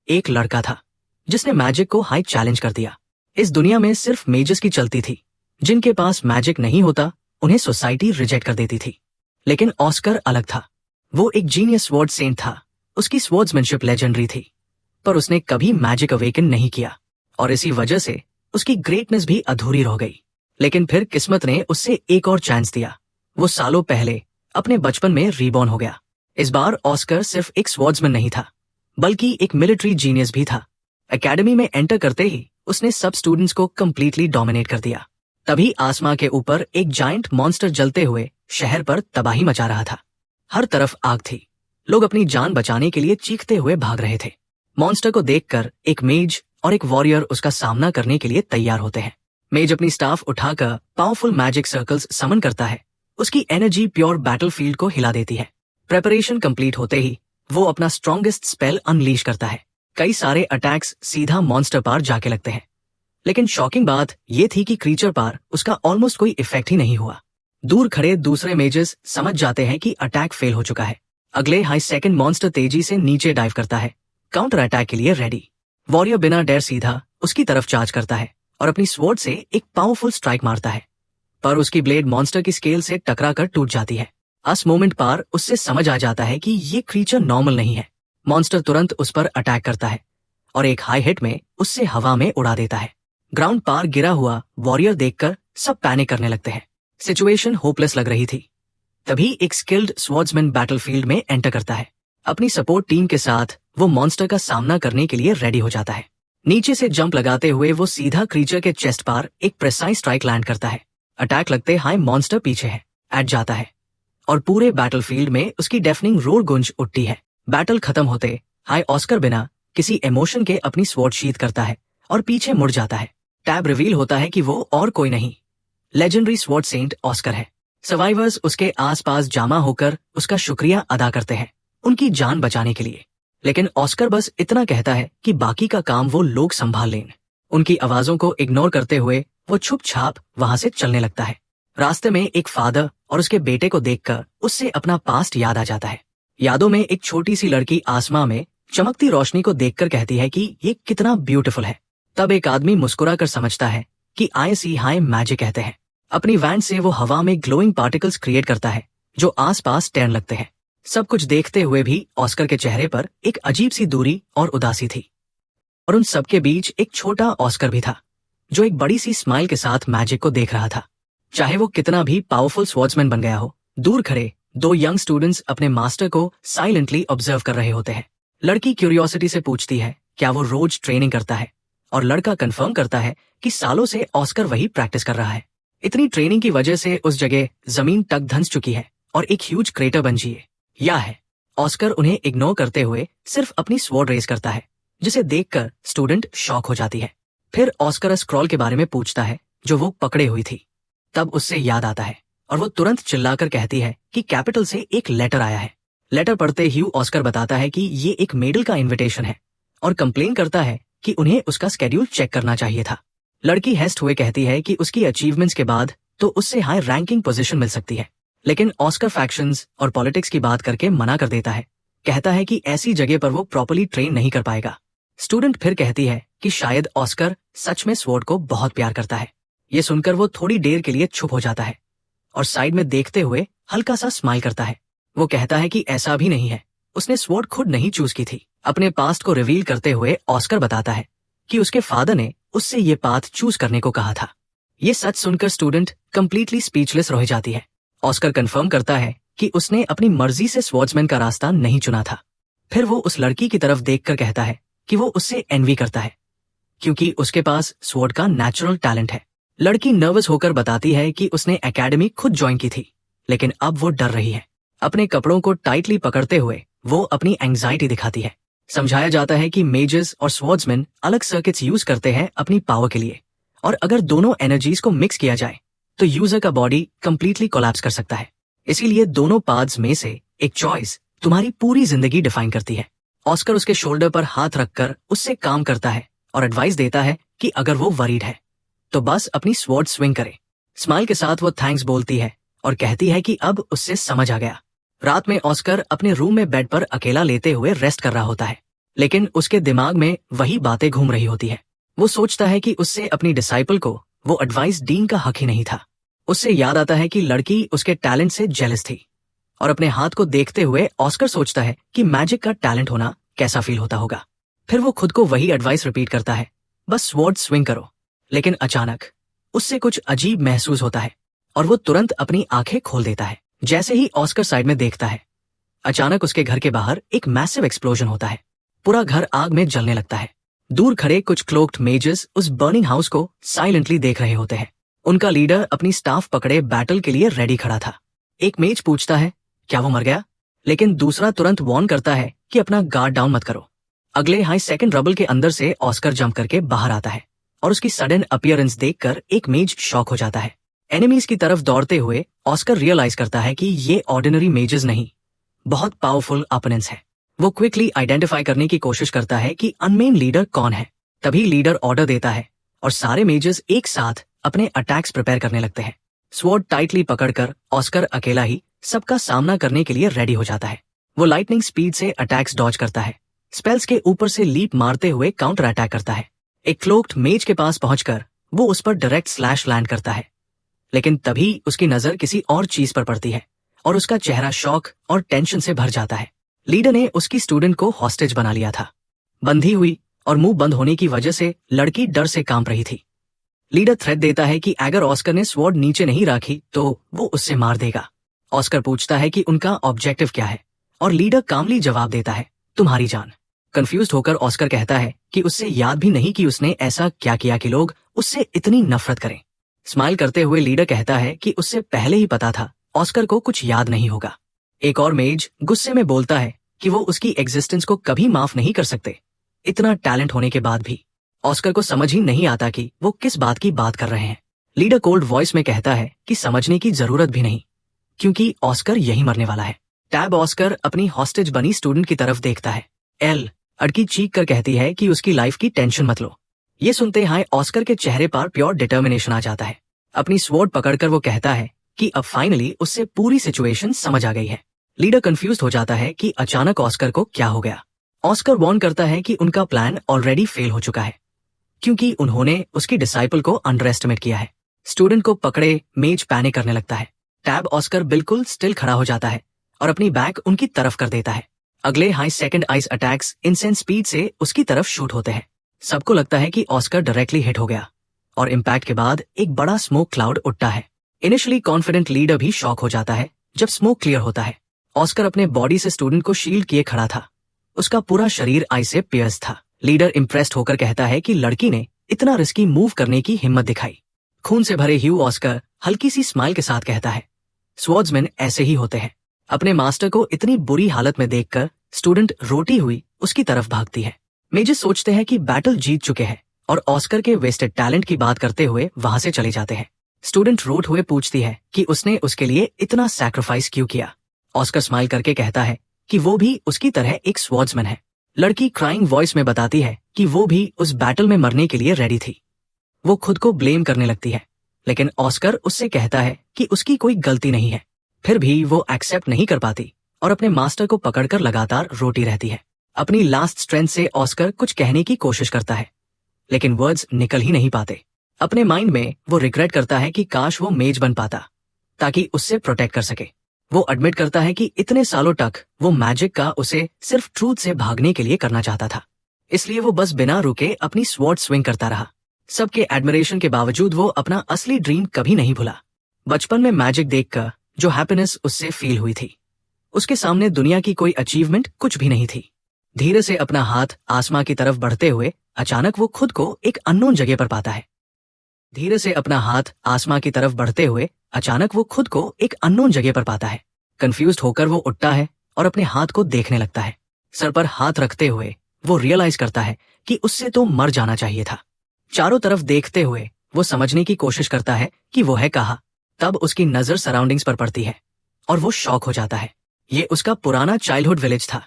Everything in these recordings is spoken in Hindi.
एक लड़का था जिसने मैजिक को हाई चैलेंज कर दिया। इस दुनिया में सिर्फ मेजर्स की चलती थी। जिनके पास मैजिक नहीं होता उन्हें सोसाइटी रिजेक्ट कर देती थी। लेकिन ऑस्कर अलग था। वो एक जीनियस स्वॉर्ड सेंट था। उसकी स्वॉर्ड्समैनशिप लेजेंडरी थी, पर उसने कभी मैजिक अवेकन नहीं किया और इसी वजह से उसकी ग्रेटनेस भी अधूरी रह गई। लेकिन फिर किस्मत ने उससे एक और चांस दिया। वो सालों पहले अपने बचपन में रीबॉर्न हो गया। इस बार ऑस्कर सिर्फ एक स्वॉर्ड्समैन नहीं था, बल्कि एक मिलिट्री जीनियस भी था। एकेडमी में एंटर करते ही उसने सब स्टूडेंट्स को कंप्लीटली डोमिनेट कर दिया। तभी आसमां के ऊपर एक जायंट मॉन्स्टर जलते हुए शहर पर तबाही मचा रहा था। हर तरफ आग थी। लोग अपनी जान बचाने के लिए चीखते हुए भाग रहे थे। मॉन्स्टर को देखकर एक मेज और एक वॉरियर उसका सामना करने के लिए तैयार होते हैं। मेज अपनी स्टाफ उठाकर पावरफुल मैजिक सर्कल्स समन करता है। उसकी एनर्जी प्योर बैटलफील्ड को हिला देती है। प्रेपरेशन कंप्लीट होते ही वो अपना स्ट्रॉन्गेस्ट स्पेल अनलीश करता है। कई सारे अटैक्स सीधा मॉन्स्टर पर जाके लगते हैं। लेकिन शॉकिंग बात यह थी कि क्रीचर पर उसका ऑलमोस्ट कोई इफेक्ट ही नहीं हुआ। दूर खड़े दूसरे मेजर्स समझ जाते हैं कि अटैक फेल हो चुका है। अगले हाई सेकंड मॉन्स्टर तेजी से नीचे डाइव करता है, काउंटर अटैक के लिए रेडी। वॉरियर बिना डर सीधा उसकी तरफ चार्ज करता है और अपनी स्वॉर्ड से एक पावरफुल स्ट्राइक मारता है, पर उसकी ब्लेड मॉन्स्टर की स्केल से टकराकर टूट जाती है। उस मोमेंट पर उससे समझ आ जाता है कि ये क्रीचर नॉर्मल नहीं है। मॉन्स्टर तुरंत उस पर अटैक करता है और एक हाई हिट में उससे हवा में उड़ा देता है। ग्राउंड पर गिरा हुआ वॉरियर देखकर सब पैनिक करने लगते हैं। सिचुएशन होपलेस लग रही थी। तभी एक स्किल्ड स्वॉर्ड्समैन बैटलफील्ड में एंटर करता है। अपनी सपोर्ट टीम के साथ वो मॉन्स्टर का सामना करने के लिए रेडी हो जाता है। नीचे से जंप लगाते हुए वो सीधा क्रीचर के चेस्ट पर एक प्रेसाइज स्ट्राइक लैंड करता है। अटैक लगते हाई मॉन्स्टर पीछे है, अट जाता है और पूरे बैटलफील्ड में उसकी डेफनिंग रोर गूंज उठती है। बैटल खत्म होते हाई ऑस्कर बिना किसी इमोशन के अपनी स्वॉर्ड शीथ करता है और पीछे मुड़ जाता है। टैब रिवील होता है कि वो और कोई नहीं, लेजेंडरी स्वॉर्ड सेंट ऑस्कर है। सर्वाइवर्स उसके आसपास जमा होकर उसका शुक्रिया अदा करते हैं उनकी जान बचाने के लिए। लेकिन ऑस्कर बस इतना कहता है कि बाकी का काम वो लोग संभाल लें। उनकी आवाजों को इग्नोर करते हुए वो छुप छाप वहां से चलने लगता है। रास्ते में एक फादर और उसके बेटे को देखकर उससे अपना पास्ट याद आ जाता है। यादों में एक छोटी सी लड़की आसमां में चमकती रोशनी को देखकर कहती है कि ये कितना ब्यूटीफुल है। तब एक आदमी मुस्कुरा कर समझता है कि आईसी हाई मैजिक कहते हैं। अपनी वैन से वो हवा में ग्लोइंग पार्टिकल्स क्रिएट करता है जो आसपास तैरने लगते हैं। सब कुछ देखते हुए भी ऑस्कर के चेहरे पर एक अजीब सी दूरी और उदासी थी। और उन सबके बीच एक छोटा ऑस्कर भी था जो एक बड़ी सी स्माइल के साथ मैजिक को देख रहा था। चाहे वो कितना भी पावरफुल स्वॉर्ड्समैन बन गया हो। दूर खड़े दो यंग स्टूडेंट्स अपने मास्टर को साइलेंटली ऑब्जर्व कर रहे होते हैं। लड़की क्यूरियोसिटी से पूछती है क्या वो रोज ट्रेनिंग करता है, और लड़का कंफर्म करता है कि सालों से ऑस्कर वही प्रैक्टिस कर रहा है। इतनी ट्रेनिंग की वजह से उस जगह जमीन तक धंस चुकी है और एक ह्यूज क्रेटर बन जिए या है। ऑस्कर उन्हें इग्नोर करते हुए सिर्फ अपनी स्वॉर्ड रेस करता है, जिसे देखकर स्टूडेंट शॉक हो जाती है। फिर ऑस्कर स्क्रॉल के बारे में पूछता है जो वो पकड़े हुई थी। तब उससे याद आता है और वो तुरंत चिल्लाकर कहती है कि कैपिटल से एक लेटर आया है। लेटर पढ़ते ही ऑस्कर बताता है कि ये एक मेडल का इन्विटेशन है और कंप्लेन करता है कि उन्हें उसका स्केड्यूल चेक करना चाहिए था। लड़की हेस्ट हुए कहती है कि उसकी अचीवमेंट्स के बाद तो उससे हाई रैंकिंग पोजीशन मिल सकती है। लेकिन ऑस्कर फैक्शंस और पॉलिटिक्स की बात करके मना कर देता है। कहता है कि ऐसी जगह पर वो प्रॉपर्ली ट्रेन नहीं कर पाएगा। स्टूडेंट फिर कहती है कि शायद ऑस्कर सच में स्वॉर्ड को बहुत प्यार करता है। ये सुनकर वो थोड़ी देर के लिए चुप हो जाता है और साइड में देखते हुए हल्का सा स्माइल करता है। वो कहता है कि ऐसा भी नहीं है, उसने स्वॉर्ड खुद नहीं चूज की थी। अपने पास्ट को रिवील करते हुए ऑस्कर बताता है कि उसके फादर ने उससे ये पाथ चूज करने को कहा था। ये सच सुनकर स्टूडेंट कंप्लीटली स्पीचलेस रह जाती है। ऑस्कर कंफर्म करता है कि उसने अपनी मर्जी से स्वॉर्ड्समैन का रास्ता नहीं चुना था। फिर वो उस लड़की की तरफ देखकर कहता है कि वो उससे एनवी करता है क्योंकि उसके पास स्वॉर्ड का नेचुरल टैलेंट है। लड़की नर्वस होकर बताती है कि उसने एकेडमी खुद ज्वाइन की थी, लेकिन अब वो डर रही है। अपने कपड़ों को टाइटली पकड़ते हुए वो अपनी एंग्जाइटी दिखाती है। समझाया जाता है कि मेजर्स और स्वॉर्ड्समैन अलग सर्किट्स यूज करते हैं अपनी पावर के लिए, और अगर दोनों एनर्जीज को मिक्स किया जाए तो यूजर का बॉडी कंप्लीटली कोलैप्स कर सकता है। इसीलिए दोनों पाथ्स में से एक चॉइस तुम्हारी पूरी जिंदगी डिफाइन करती है। ऑस्कर उसके शोल्डर पर हाथ रखकर उससे काम करता है और एडवाइस देता है कि अगर वो वरीड है तो बस अपनी स्वॉर्ड स्विंग करे। स्माइल के साथ वो थैंक्स बोलती है और कहती है कि अब उससे समझ आ गया। रात में ऑस्कर अपने रूम में बेड पर अकेला लेते हुए रेस्ट कर रहा होता है। लेकिन उसके दिमाग में वही बातें घूम रही होती है। वो सोचता है कि उससे अपनी डिसाइपल को वो एडवाइस डीन का हक ही नहीं था। उससे याद आता है कि लड़की उसके टैलेंट से जेलस थी, और अपने हाथ को देखते हुए ऑस्कर सोचता है कि मैजिक का टैलेंट होना कैसा फील होता होगा। फिर वो खुद को वही एडवाइस रिपीट करता है, बस स्वॉर्ड स्विंग करो। लेकिन अचानक उससे कुछ अजीब महसूस होता है और वो तुरंत अपनी आंखें खोल देता है। जैसे ही ऑस्कर साइड में देखता है, अचानक उसके घर के बाहर एक मैसिव एक्सप्लोजन होता है। पूरा घर आग में जलने लगता है। दूर खड़े कुछ क्लोक्ड मेजर्स उस बर्निंग हाउस को साइलेंटली देख रहे होते हैं। उनका लीडर अपनी स्टाफ पकड़े बैटल के लिए रेडी खड़ा था। एक मेज पूछता है, क्या वो मर गया? लेकिन दूसरा तुरंत वार्न करता है कि अपना गार्ड डाउन मत करो। अगले हाई सेकंड रबल के अंदर से ऑस्कर जंप करके बाहर आता है और उसकी सडन अपीयरेंस देखकर एक मेज शॉक हो जाता है। एनिमीज की तरफ दौड़ते हुए ऑस्कर रियलाइज करता है कि ये ऑर्डिनरी मेजेस नहीं, बहुत पावरफुल ओपोनेंट्स हैं। वो क्विकली आइडेंटिफाई करने की कोशिश करता है कि अनमेन लीडर कौन है। तभी लीडर ऑर्डर देता है और सारे मेजर्स एक साथ अपने अटैक्स प्रिपेयर करने लगते हैं। स्वॉर्ड टाइटली पकड़कर ऑस्कर अकेला ही सबका सामना करने के लिए रेडी हो जाता है। वो लाइटनिंग स्पीड से अटैक्स डॉज करता है, स्पेल्स के ऊपर से लीप मारते हुए काउंटर अटैक करता है। एक क्लोक्ड मेज के पास पहुंचकर वो उस पर डायरेक्ट स्लैश लैंड करता है, लेकिन तभी उसकी नजर किसी और चीज पर पड़ती है और उसका चेहरा शॉक और टेंशन से भर जाता है। लीडर ने उसकी स्टूडेंट को हॉस्टेज बना लिया था। बंधी हुई और मुंह बंद होने की वजह से लड़की डर से कांप रही थी। लीडर थ्रेट देता है कि अगर ऑस्कर ने स्वॉर्ड नीचे नहीं रखी तो वो उससे मार देगा। ऑस्कर पूछता है कि उनका ऑब्जेक्टिव क्या है और लीडर कामली जवाब देता है, तुम्हारी जान। कंफ्यूज्ड होकर ऑस्कर कहता है कि उससे याद भी नहीं कि उसने ऐसा क्या किया कि लोग उससे इतनी नफरत करें। स्माइल करते हुए लीडर कहता है कि उससे पहले ही पता था ऑस्कर को कुछ याद नहीं होगा। एक और मेज गुस्से में बोलता है कि वो उसकी एग्जिस्टेंस को कभी माफ नहीं कर सकते, इतना टैलेंट होने के बाद भी। ऑस्कर को समझ ही नहीं आता कि वो किस बात की बात कर रहे हैं। लीडर कोल्ड वॉइस में कहता है कि समझने की जरूरत भी नहीं, क्योंकि ऑस्कर यही मरने वाला है। टैब ऑस्कर अपनी हॉस्टेज बनी स्टूडेंट की तरफ देखता है। एल अड़की चीख कर कहती है कि उसकी लाइफ की टेंशन मत लो। ये सुनते ही ऑस्कर के चेहरे पर प्योर डिटर्मिनेशन आ जाता है। अपनी स्वॉर्ड पकड़कर वो कहता है कि अब फाइनली उससे पूरी सिचुएशन समझ आ गई है। लीडर कंफ्यूज्ड हो जाता है कि अचानक ऑस्कर को क्या हो गया। ऑस्कर वार्न करता है कि उनका प्लान ऑलरेडी फेल हो चुका है, क्योंकि उन्होंने उसकी डिसाइपल को अंडर एस्टिमेट किया है। स्टूडेंट को पकड़े मेज पैनिक करने लगता है। टैब ऑस्कर बिल्कुल स्टिल खड़ा हो जाता है और अपनी बैक उनकी तरफ कर देता है। अगले high second ice attacks इनसेंस speed से उसकी तरफ शूट होते हैं। सबको लगता है कि ऑस्कर डायरेक्टली हिट हो गया और इम्पैक्ट के बाद एक बड़ा स्मोक क्लाउड उठता है। इनिशियली कॉन्फिडेंट लीडर भी शॉक हो जाता है जब स्मोक क्लियर होता है। ऑस्कर अपने बॉडी से स्टूडेंट को शील्ड किए खड़ा था, उसका पूरा शरीर आइस से पियर्स था। लीडर इम्प्रेस्ड होकर कहता है कि लड़की ने इतना रिस्की मूव करने की हिम्मत दिखाई। खून से भरे ह्यू ऑस्कर हल्की सी स्माइल के साथ कहता है, स्वॉर्ड्समैन ऐसे ही होते हैं। अपने मास्टर को इतनी बुरी हालत में देखकर स्टूडेंट रोती हुई उसकी तरफ भागती है। मेजर सोचते हैं कि बैटल जीत चुके हैं और ऑस्कर के वेस्टेड टैलेंट की बात करते हुए वहां से चले जाते हैं। स्टूडेंट रोते हुए पूछती है कि उसने उसके लिए इतना सैक्रिफाइस क्यों किया। ऑस्कर स्माइल करके कहता है कि वो भी उसकी तरह एक स्वॉर्ड्समैन है। लड़की क्राइंग वॉइस में बताती है कि वो भी उस बैटल में मरने के लिए रेडी थी। वो खुद को ब्लेम करने लगती है, लेकिन ऑस्कर उससे कहता है कि उसकी कोई गलती नहीं है। फिर भी वो एक्सेप्ट नहीं कर पाती और अपने मास्टर को पकड़कर लगातार रोती रहती है। अपनी लास्ट स्ट्रेंथ से ऑस्कर कुछ कहने की कोशिश करता है, लेकिन वर्ड्स निकल ही नहीं पाते। अपने माइंड में वो रिग्रेट करता है कि काश वो मेज बन पाता ताकि उससे प्रोटेक्ट कर सके। वो एडमिट करता है कि इतने सालों तक वो मैजिक का उसे सिर्फ ट्रूथ से भागने के लिए करना चाहता था, इसलिए वो बस बिना रुके अपनी स्वॉर्ड स्विंग करता रहा। सबके एडमिरेशन के बावजूद वो अपना असली ड्रीम कभी नहीं भूला। बचपन में मैजिक देखकर जो हैप्पीनेस उससे फील हुई थी, उसके सामने दुनिया की कोई अचीवमेंट कुछ भी नहीं थी। धीरे से अपना हाथ आसमां की तरफ बढ़ते हुए अचानक वो खुद को एक अननोन जगह पर पाता है। धीरे से अपना हाथ आसमां की तरफ बढ़ते हुए अचानक वो खुद को एक अननोन जगह पर पाता है। कंफ्यूज्ड होकर वो उठता है और अपने हाथ को देखने लगता है। सर पर हाथ रखते हुए वो रियलाइज करता है कि उससे तो मर जाना चाहिए था। चारों तरफ देखते हुए वो समझने की कोशिश करता है कि वो है कहाँ। तब उसकी नजर सराउंडिंग्स पर पड़ती है और वो शॉक हो जाता है। ये उसका पुराना चाइल्डहुड विलेज था।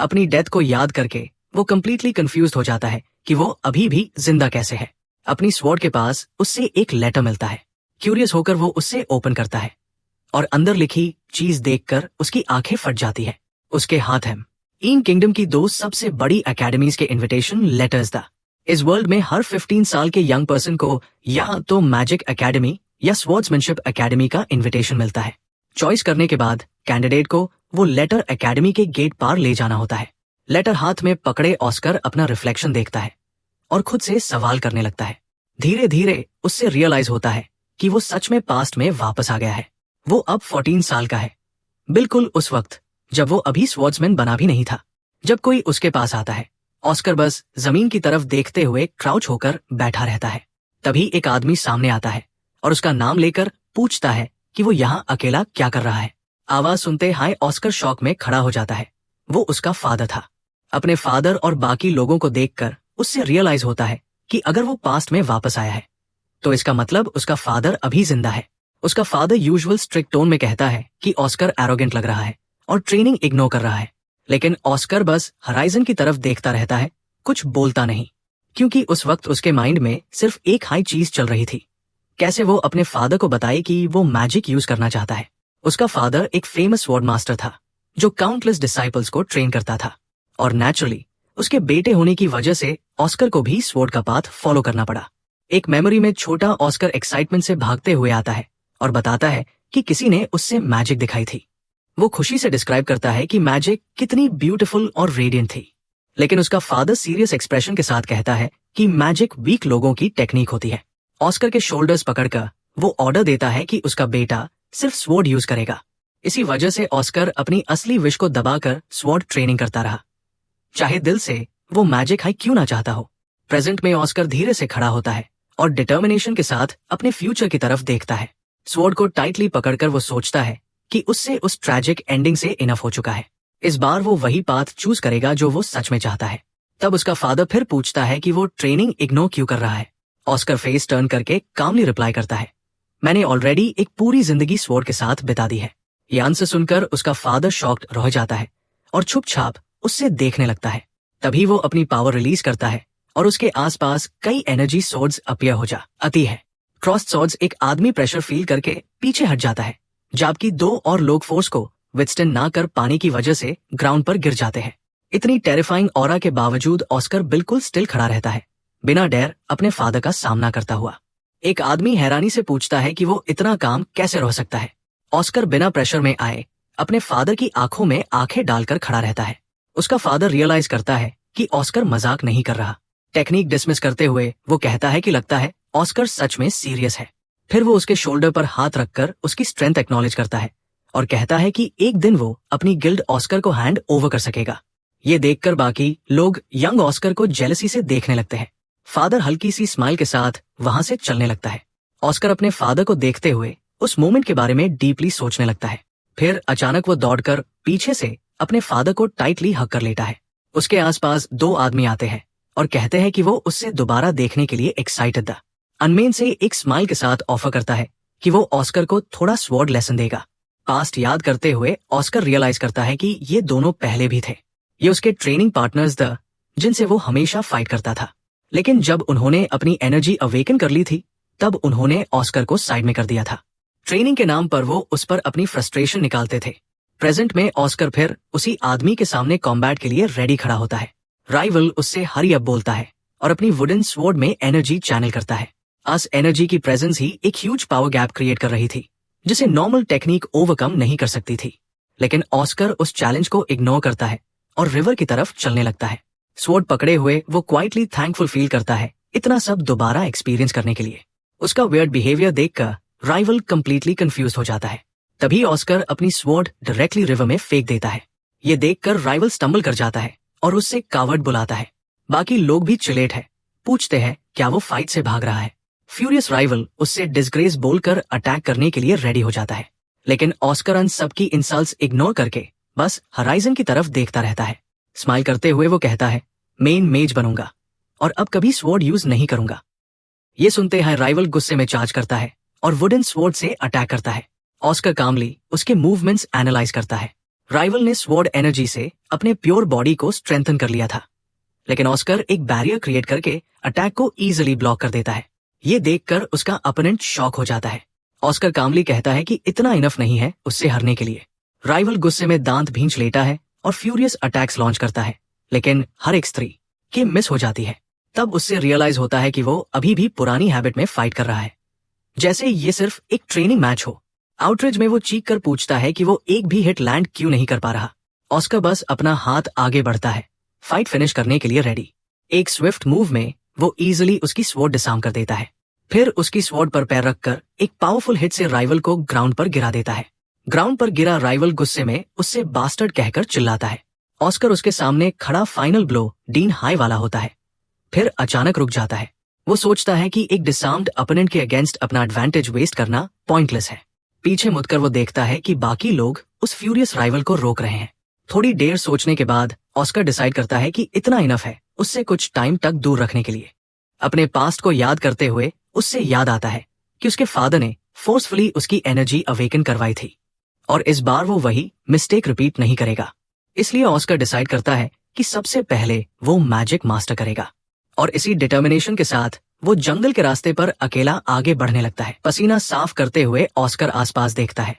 अपनी डेथ को याद करके वो कंप्लीटली कंफ्यूज्ड हो जाता है कि वो अभी भी जिंदा कैसे है। अपनी स्वॉर्ड के पास उससे एक लेटर मिलता है। क्यूरियस होकर वो उससे ओपन करता है और अंदर लिखी चीज देखकर उसकी आंखें फट जाती है। उसके हाथ हैं इन किंगडम की दो सबसे बड़ी एकेडमीज के इनविटेशन लेटर्स था। इस वर्ल्ड में हर 15 साल के यंग पर्सन को या तो मैजिक एकेडमी या स्वॉर्ड्समैनशिप एकेडमी का इनविटेशन मिलता है। चॉइस करने के बाद कैंडिडेट को वो लेटर एकेडमी के गेट पार ले जाना होता है। लेटर हाथ में पकड़े ऑस्कर अपना रिफ्लेक्शन देखता है और खुद से सवाल करने लगता है। धीरे धीरे उससे रियलाइज होता है कि वो सच में पास्ट में वापस आ गया है। वो अब 14 साल का है, बिल्कुल उस वक्त जब वो अभी स्वॉर्ड्समैन बना भी नहीं था। जब कोई उसके पास आता है, ऑस्कर बस जमीन की तरफ देखते हुए क्राउच होकर बैठा रहता है। तभी एक आदमी सामने आता है और उसका नाम लेकर पूछता है कि वो यहाँ अकेला क्या कर रहा है। आवाज सुनते हाय ऑस्कर शॉक में खड़ा हो जाता है। वो उसका फादर था। अपने फादर और बाकी लोगों को देखकर उससे रियलाइज होता है कि अगर वो पास्ट में वापस आया है तो इसका मतलब उसका फादर अभी जिंदा है। उसका फादर यूजुअल स्ट्रिक्ट टोन में कहता है कि ऑस्कर एरोगेंट लग रहा है और ट्रेनिंग इग्नोर कर रहा है, लेकिन ऑस्कर बस हराइजन की तरफ देखता रहता है, कुछ बोलता नहीं, क्योंकि उस वक्त उसके माइंड में सिर्फ एक हाई चीज चल रही थी, कैसे वो अपने फादर को बताए कि वो मैजिक यूज करना चाहता है। उसका फादर एक फेमस स्वॉर्ड मास्टर था जो काउंटलेस डिसाइपल्स को ट्रेन करता था, और नेचुरली उसके बेटे होने की वजह से ऑस्कर को भी स्वॉर्ड का पाथ फॉलो करना पड़ा। एक मेमोरी में छोटा ऑस्कर एक्साइटमेंट से भागते हुए आता है और बताता है कि किसी ने उससे मैजिक दिखाई थी। वो खुशी से डिस्क्राइब करता है कि मैजिक कितनी ब्यूटीफुल और रेडियंट थी, लेकिन उसका फादर सीरियस एक्सप्रेशन के साथ कहता है कि मैजिक वीक लोगों की टेक्निक होती है। ऑस्कर के शोल्डर्स पकड़कर वो ऑर्डर देता है कि उसका बेटा सिर्फ स्वॉर्ड यूज करेगा। इसी वजह से ऑस्कर अपनी असली विश को दबाकर स्वॉर्ड ट्रेनिंग करता रहा, चाहे दिल से वो मैजिक हाई क्यों ना चाहता हो। प्रेजेंट में ऑस्कर धीरे से खड़ा होता है और डिटर्मिनेशन के साथ अपने फ्यूचर की तरफ देखता है। स्वॉर्ड को टाइटली पकड़कर वो सोचता है कि उससे उस ट्रैजिक एंडिंग से इनफ हो चुका है। इस बार वो वही पाथ चूज करेगा जो वो सच में चाहता है। तब उसका फादर फिर पूछता है कि वो ट्रेनिंग इग्नोर क्यों कर रहा है। ऑस्कर फेस टर्न करके कामली रिप्लाई करता है, मैंने ऑलरेडी एक पूरी जिंदगी स्वॉर्ड के साथ बिता दी है। ये आंसर सुनकर उसका फादर शॉक्ड रह जाता है और छुपछाप उससे देखने लगता है। तभी वो अपनी पावर रिलीज करता है और उसके आसपास कई एनर्जी सॉर्ड्स अपीयर हो जाती है। क्रॉस सॉर्ड्स एक आदमी प्रेशर फील करके पीछे हट जाता है, जबकि दो और लोग फोर्स को विथस्टैंड ना कर पाने की वजह से ग्राउंड पर गिर जाते हैं। इतनी टेरिफाइंग ऑरा के बावजूद ऑस्कर बिल्कुल स्टिल खड़ा रहता है, बिना डर अपने फादर का सामना करता हुआ। एक आदमी हैरानी से पूछता है कि वो इतना काम कैसे रह सकता है। ऑस्कर बिना प्रेशर में आए अपने फादर की आंखों में आंखें डालकर खड़ा रहता है। उसका फादर रियलाइज करता है कि ऑस्कर मजाक नहीं कर रहा। टेक्निक डिसमिस करते हुए वो कहता है कि लगता है ऑस्कर सच में सीरियस है। फिर वो उसके शोल्डर पर हाथ रखकर उसकी स्ट्रेंथ एक्नॉलेज करता है और कहता है कि एक दिन वो अपनी गिल्ड ऑस्कर को हैंड ओवर कर सकेगा। ये देखकर बाकी लोग यंग ऑस्कर को जेलसी से देखने लगते हैं। फादर हल्की सी स्माइल के साथ वहां से चलने लगता है। ऑस्कर अपने फादर को देखते हुए उस मोमेंट के बारे में डीपली सोचने लगता है। फिर अचानक वो दौड़कर पीछे से अपने फादर को टाइटली हक कर लेता है। उसके आसपास दो आदमी आते हैं और कहते हैं कि वो उससे दोबारा देखने के लिए एक्साइटेड था। अनमेन से एक स्माइल के साथ ऑफर करता है कि वो ऑस्कर को थोड़ा स्वॉर्ड लेसन देगा। पास्ट याद करते हुए ऑस्कर रियलाइज करता है कि ये दोनों पहले भी थे। ये उसके ट्रेनिंग पार्टनर्स थे जिनसे वो हमेशा फाइट करता था, लेकिन जब उन्होंने अपनी एनर्जी अवेकन कर ली थी तब उन्होंने ऑस्कर को साइड में कर दिया था। ट्रेनिंग के नाम पर वो उस पर अपनी फ्रस्ट्रेशन निकालते थे। प्रेजेंट में ऑस्कर फिर उसी आदमी के सामने कॉम्बैट के लिए रेडी खड़ा होता है। राइवल उससे हरी अप बोलता है और अपनी वुडन स्वॉर्ड में एनर्जी चैनल करता है। अस एनर्जी की प्रेजेंस ही एक ह्यूज पावर गैप क्रिएट कर रही थी जिसे नॉर्मल टेक्निक ओवरकम नहीं कर सकती थी। लेकिन ऑस्कर उस चैलेंज को इग्नोर करता है और रिवर की तरफ चलने लगता है। स्वॉर्ड पकड़े हुए वो क्वाइटली थैंकफुल फील करता है इतना सब दोबारा एक्सपीरियंस करने के लिए। उसका वियर्ड बिहेवियर देखकर राइवल कंप्लीटली कंफ्यूज हो जाता है। तभी ऑस्कर अपनी स्वॉर्ड डायरेक्टली रिवर में फेंक देता है। ये देखकर राइवल स्टम्बल कर जाता है और उससे कावर्ड बुलाता है। बाकी लोग भी चिलेट है, पूछते हैं क्या वो फाइट से भाग रहा है। फ्यूरियस राइवल उससे डिसग्रेस बोलकर अटैक करने के लिए रेडी हो जाता है, लेकिन ऑस्कर उन सबकी इंसल्ट्स इग्नोर करके बस हराइजन की तरफ देखता रहता है। स्माइल करते हुए वो कहता है मेन मेज बनूंगा और अब कभी स्वॉर्ड यूज नहीं करूंगा। ये सुनते हैं राइवल गुस्से में चार्ज करता है और वुडन स्वॉर्ड से अटैक करता है। ऑस्कर कामली उसके मूवमेंट्स एनालाइज करता है। राइवल ने स्वॉर्ड एनर्जी से अपने प्योर बॉडी को स्ट्रेंथन कर लिया था, लेकिन ऑस्कर एक बैरियर क्रिएट करके अटैक को इजीली ब्लॉक कर देता है। ये देखकर उसका अपोनेंट शॉक हो जाता है। ऑस्कर कामली कहता है कि इतना इनफ नहीं है उससे हरने के लिए। राइवल गुस्से में दांत भींच लेता है और फ्यूरियस अटैक्स लॉन्च करता है, लेकिन हर एक स्त्री की मिस हो जाती है। तब उससे रियलाइज होता है कि वो अभी भी पुरानी हैबिट में फाइट कर रहा है, जैसे ये सिर्फ एक ट्रेनिंग मैच हो। आउटरेज में वो चीख कर पूछता है कि वो एक भी हिट लैंड क्यों नहीं कर पा रहा। ऑस्कर बस अपना हाथ आगे बढ़ता है, फाइट फिनिश करने के लिए रेडी। एक स्विफ्ट मूव में वो इजीली उसकी स्वॉर्ड डिसआर्म कर देता है, फिर उसकी स्वॉर्ड पर पैर रखकर एक पावरफुल हिट से राइवल को ग्राउंड पर गिरा देता है। ग्राउंड पर गिरा राइवल गुस्से में उससे बास्टर्ड कहकर चिल्लाता है। ऑस्कर उसके सामने खड़ा फाइनल ब्लो डीन हाई वाला होता है, फिर अचानक रुक जाता है। वो सोचता है कि एक डिसआर्म्ड अपोनेंट के अगेंस्ट अपना एडवांटेज वेस्ट करना पॉइंटलेस है। पीछे मुड़कर वो देखता है कि बाकी लोग उस फ्यूरियस राइवल को रोक रहे हैं। थोड़ी देर सोचने के बाद ऑस्कर डिसाइड करता है कि इतना इनफ है उससे कुछ टाइम तक दूर रखने के लिए। अपने पास्ट को याद करते हुए उससे याद आता है कि उसके फादर ने फोर्सफुली उसकी एनर्जी अवेकन करवाई थी, और इस बार वो वही मिस्टेक रिपीट नहीं करेगा। इसलिए ऑस्कर डिसाइड करता है कि सबसे पहले वो मैजिक मास्टर करेगा, और इसी डिटर्मिनेशन के साथ वो जंगल के रास्ते पर अकेला आगे बढ़ने लगता है। पसीना साफ करते हुए ऑस्कर आसपास देखता है,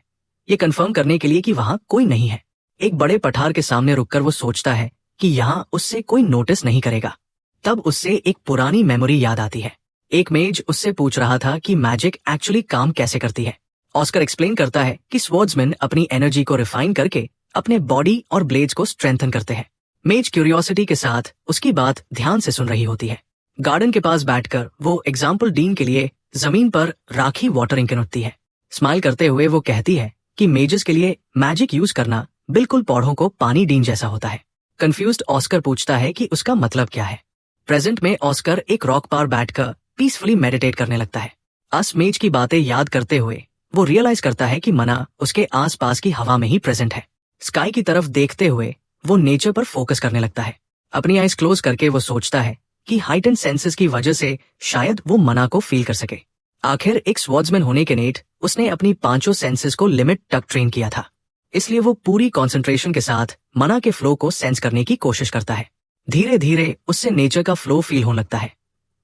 ये कंफर्म करने के लिए कि वहां कोई नहीं है। एक बड़े पठार के सामने रुककर वो सोचता है कि यहाँ उससे कोई नोटिस नहीं करेगा। तब उससे एक पुरानी मेमोरी याद आती है। एक मेज उससे पूछ रहा था कि मैजिक एक्चुअली काम कैसे करती है। ऑस्कर एक्सप्लेन करता है कि स्वॉर्ड्समैन अपनी एनर्जी को रिफाइन करके अपने बॉडी और ब्लेड्स को स्ट्रेंथन करते हैं। मेज क्यूरियोसिटी के साथ उसकी बात ध्यान से सुन रही होती है। गार्डन के पास बैठकर वो एग्जाम्पल डीन के लिए जमीन पर राखी वाटरिंग करती है। स्माइल करते हुए वो कहती है कि मेजर्स के लिए मैजिक यूज करना बिल्कुल पौधों को पानी डीन जैसा होता है। कंफ्यूज्ड ऑस्कर पूछता है कि उसका मतलब क्या है। प्रेजेंट में ऑस्कर एक रॉक पर बैठकर पीसफुली मेडिटेट करने लगता है। अस मेज की बातें याद करते हुए वो रियलाइज करता है कि मना उसके आसपास की हवा में ही प्रेजेंट है। स्काई की तरफ देखते हुए वो नेचर पर फोकस करने लगता है। अपनी आइज क्लोज करके वो सोचता है कि हाइटन सेंसेस की वजह से शायद वो मना को फील कर सके। आखिर एक स्वॉर्ड्समैन होने के नेट उसने अपनी पांचों सेंसेस को लिमिट तक ट्रेन किया था, इसलिए वो पूरी कंसंट्रेशन के साथ मना के फ्लो को सेंस करने की कोशिश करता है। धीरे धीरे उससे नेचर का फ्लो फील होने लगता है,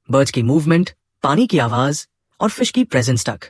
बर्ड्स की मूवमेंट, पानी की आवाज और फिश की प्रेजेंस तक।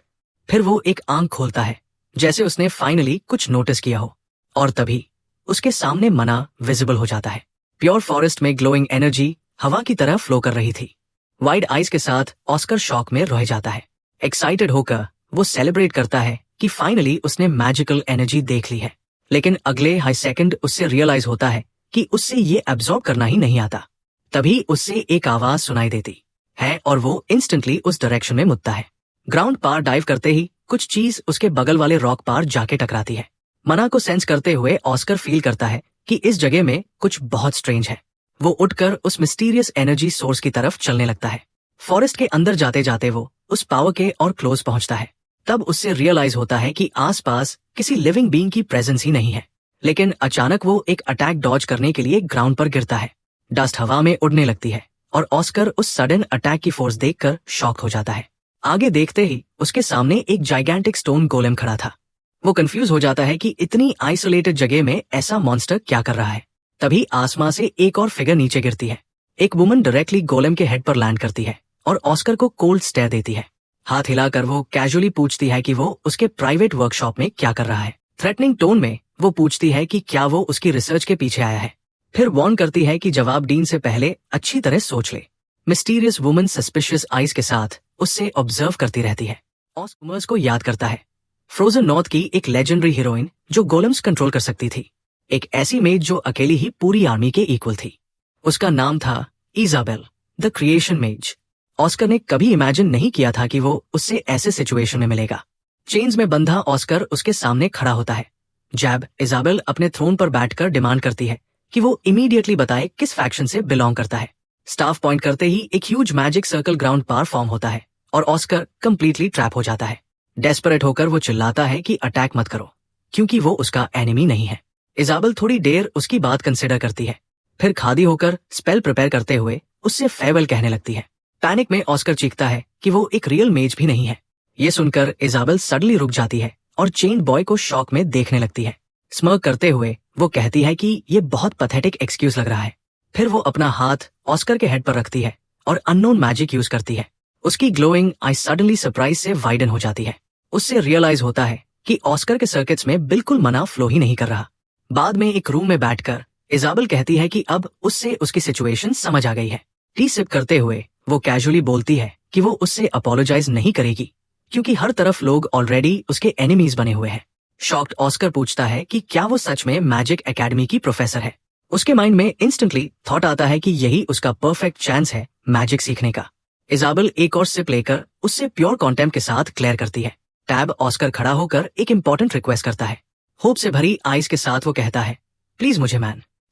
फिर वो एक आंख खोलता है, जैसे उसने फाइनली कुछ नोटिस किया हो, और तभी उसके सामने मना विजिबल हो जाता है। प्योर फॉरेस्ट में ग्लोइंग एनर्जी हवा की तरह फ्लो कर रही थी। वाइड आइज के साथ ऑस्कर शॉक में रह जाता है। एक्साइटेड होकर वो सेलिब्रेट करता है कि फाइनली उसने मैजिकल एनर्जी देख ली है। लेकिन अगले हाई सेकंड उससे रियलाइज होता है कि उससे ये एब्जॉर्ब करना ही नहीं आता। तभी उससे एक आवाज सुनाई देती है और वो इंस्टेंटली उस डायरेक्शन में मुड़ता है। ग्राउंड पार डाइव करते ही कुछ चीज उसके बगल वाले रॉक पार जाके टकराती है। मना को सेंस करते हुए ऑस्कर फील करता है कि इस जगह में कुछ बहुत स्ट्रेंज है। वो उठकर उस मिस्टीरियस एनर्जी सोर्स की तरफ चलने लगता है। फॉरेस्ट के अंदर जाते जाते वो उस पावर के और क्लोज पहुंचता है। तब उससे रियलाइज होता है कि आसपास किसी लिविंग बीइंग की प्रेजेंस ही नहीं है। लेकिन अचानक वो एक अटैक डॉज करने के लिए ग्राउंड पर गिरता है। डस्ट हवा में उड़ने लगती है और ऑस्कर उस सडन अटैक की फोर्स देखकर शॉक हो जाता है। आगे देखते ही उसके सामने एक जाइगेंटिक स्टोन गोलेम खड़ा था। वो कंफ्यूज हो जाता है कि इतनी आइसोलेटेड जगह में ऐसा मॉन्स्टर क्या कर रहा है। तभी आसमां से एक और फिगर नीचे गिरती है। एक वुमन डायरेक्टली गोलेम के हेड पर लैंड करती है और ऑस्कर को कोल्ड स्टेयर देती है। हाथ हिलाकर वो कैजुअली पूछती है कि वो उसके प्राइवेट वर्कशॉप में क्या कर रहा है। थ्रेटनिंग टोन में वो पूछती है कि क्या वो उसकी रिसर्च के पीछे आया है। फिर वार्न करती है कि जवाब डीन से पहले अच्छी तरह सोच ले। मिस्टीरियस वुमन सस्पिशियस आइज के साथ उससे ऑब्जर्व करती रहती है। ऑस्कर को याद करता है, फ्रोजन नॉर्थ की एक लेजेंडरी हीरोइन जो गोलेम्स कंट्रोल कर सकती थी। एक ऐसी मेज जो अकेली ही पूरी आर्मी के इक्वल थी। उसका नाम था इजाबेल द क्रिएशन मेज। ऑस्कर ने कभी इमेजिन नहीं किया था कि वो उससे ऐसे सिचुएशन में मिलेगा। चेन्स में बंधा ऑस्कर उसके सामने खड़ा होता है। जैब इजाबेल अपने थ्रोन पर बैठकर डिमांड करती है कि वो इमीडिएटली बताए किस फैक्शन से बिलोंग करता है। स्टाफ पॉइंट करते ही एक ह्यूज मैजिक सर्कल ग्राउंड पार फॉर्म होता है और ऑस्कर कंप्लीटली ट्रैप हो जाता है। डेस्परेट होकर वो चिल्लाता है कि अटैक मत करो, क्योंकि वो उसका एनिमी नहीं है। इजाबेल थोड़ी देर उसकी बात कंसिडर करती है, फिर खादी होकर स्पेल प्रिपेयर करते हुए उससे फेयरवेल कहने लगती है। पैनिक में ऑस्कर चीखता है कि वो एक रियल मेज भी नहीं है। ये सुनकर इजाबेल सडनली रुक जाती है और चेन बॉय को शॉक में देखने लगती है। स्मर्क करते हुए वो कहती है कि ये बहुत पैथेटिक एक्सक्यूज लग रहा है। फिर वो अपना हाथ ऑस्कर के हेड पर रखती है और अननोन मैजिक यूज करती है। उसकी ग्लोइंग आई सडनली सरप्राइज से वाइडन हो जाती है। उससे रियलाइज होता है कि ऑस्कर के सर्किट्स में बिल्कुल मना फ्लो ही नहीं कर रहा, बाद में एक रूम में बैठकर इजाबेल कहती है कि अब उससे उसकी सिचुएशन समझ आ गई है। टी सिप करते हुए वो कैजुअली बोलती है कि वो उससे अपोलोजाइज नहीं करेगी क्योंकि हर तरफ लोग ऑलरेडी उसके एनिमीज बने हुए हैं। शॉक्ड ऑस्कर पूछता है कि क्या वो सच में मैजिक एकेडमी की प्रोफेसर है। उसके माइंड में इंस्टेंटली थॉट आता है कि यही उसका परफेक्ट चांस है मैजिक सीखने का। इजाबेल एक और सिप लेकर उससे प्योर कॉन्टेम्प्ट के साथ क्लियर करती है। टैब ऑस्कर खड़ा होकर एक इंपॉर्टेंट रिक्वेस्ट करता है। होप से भरी आइज के साथ वो कहता है, प्लीज मुझे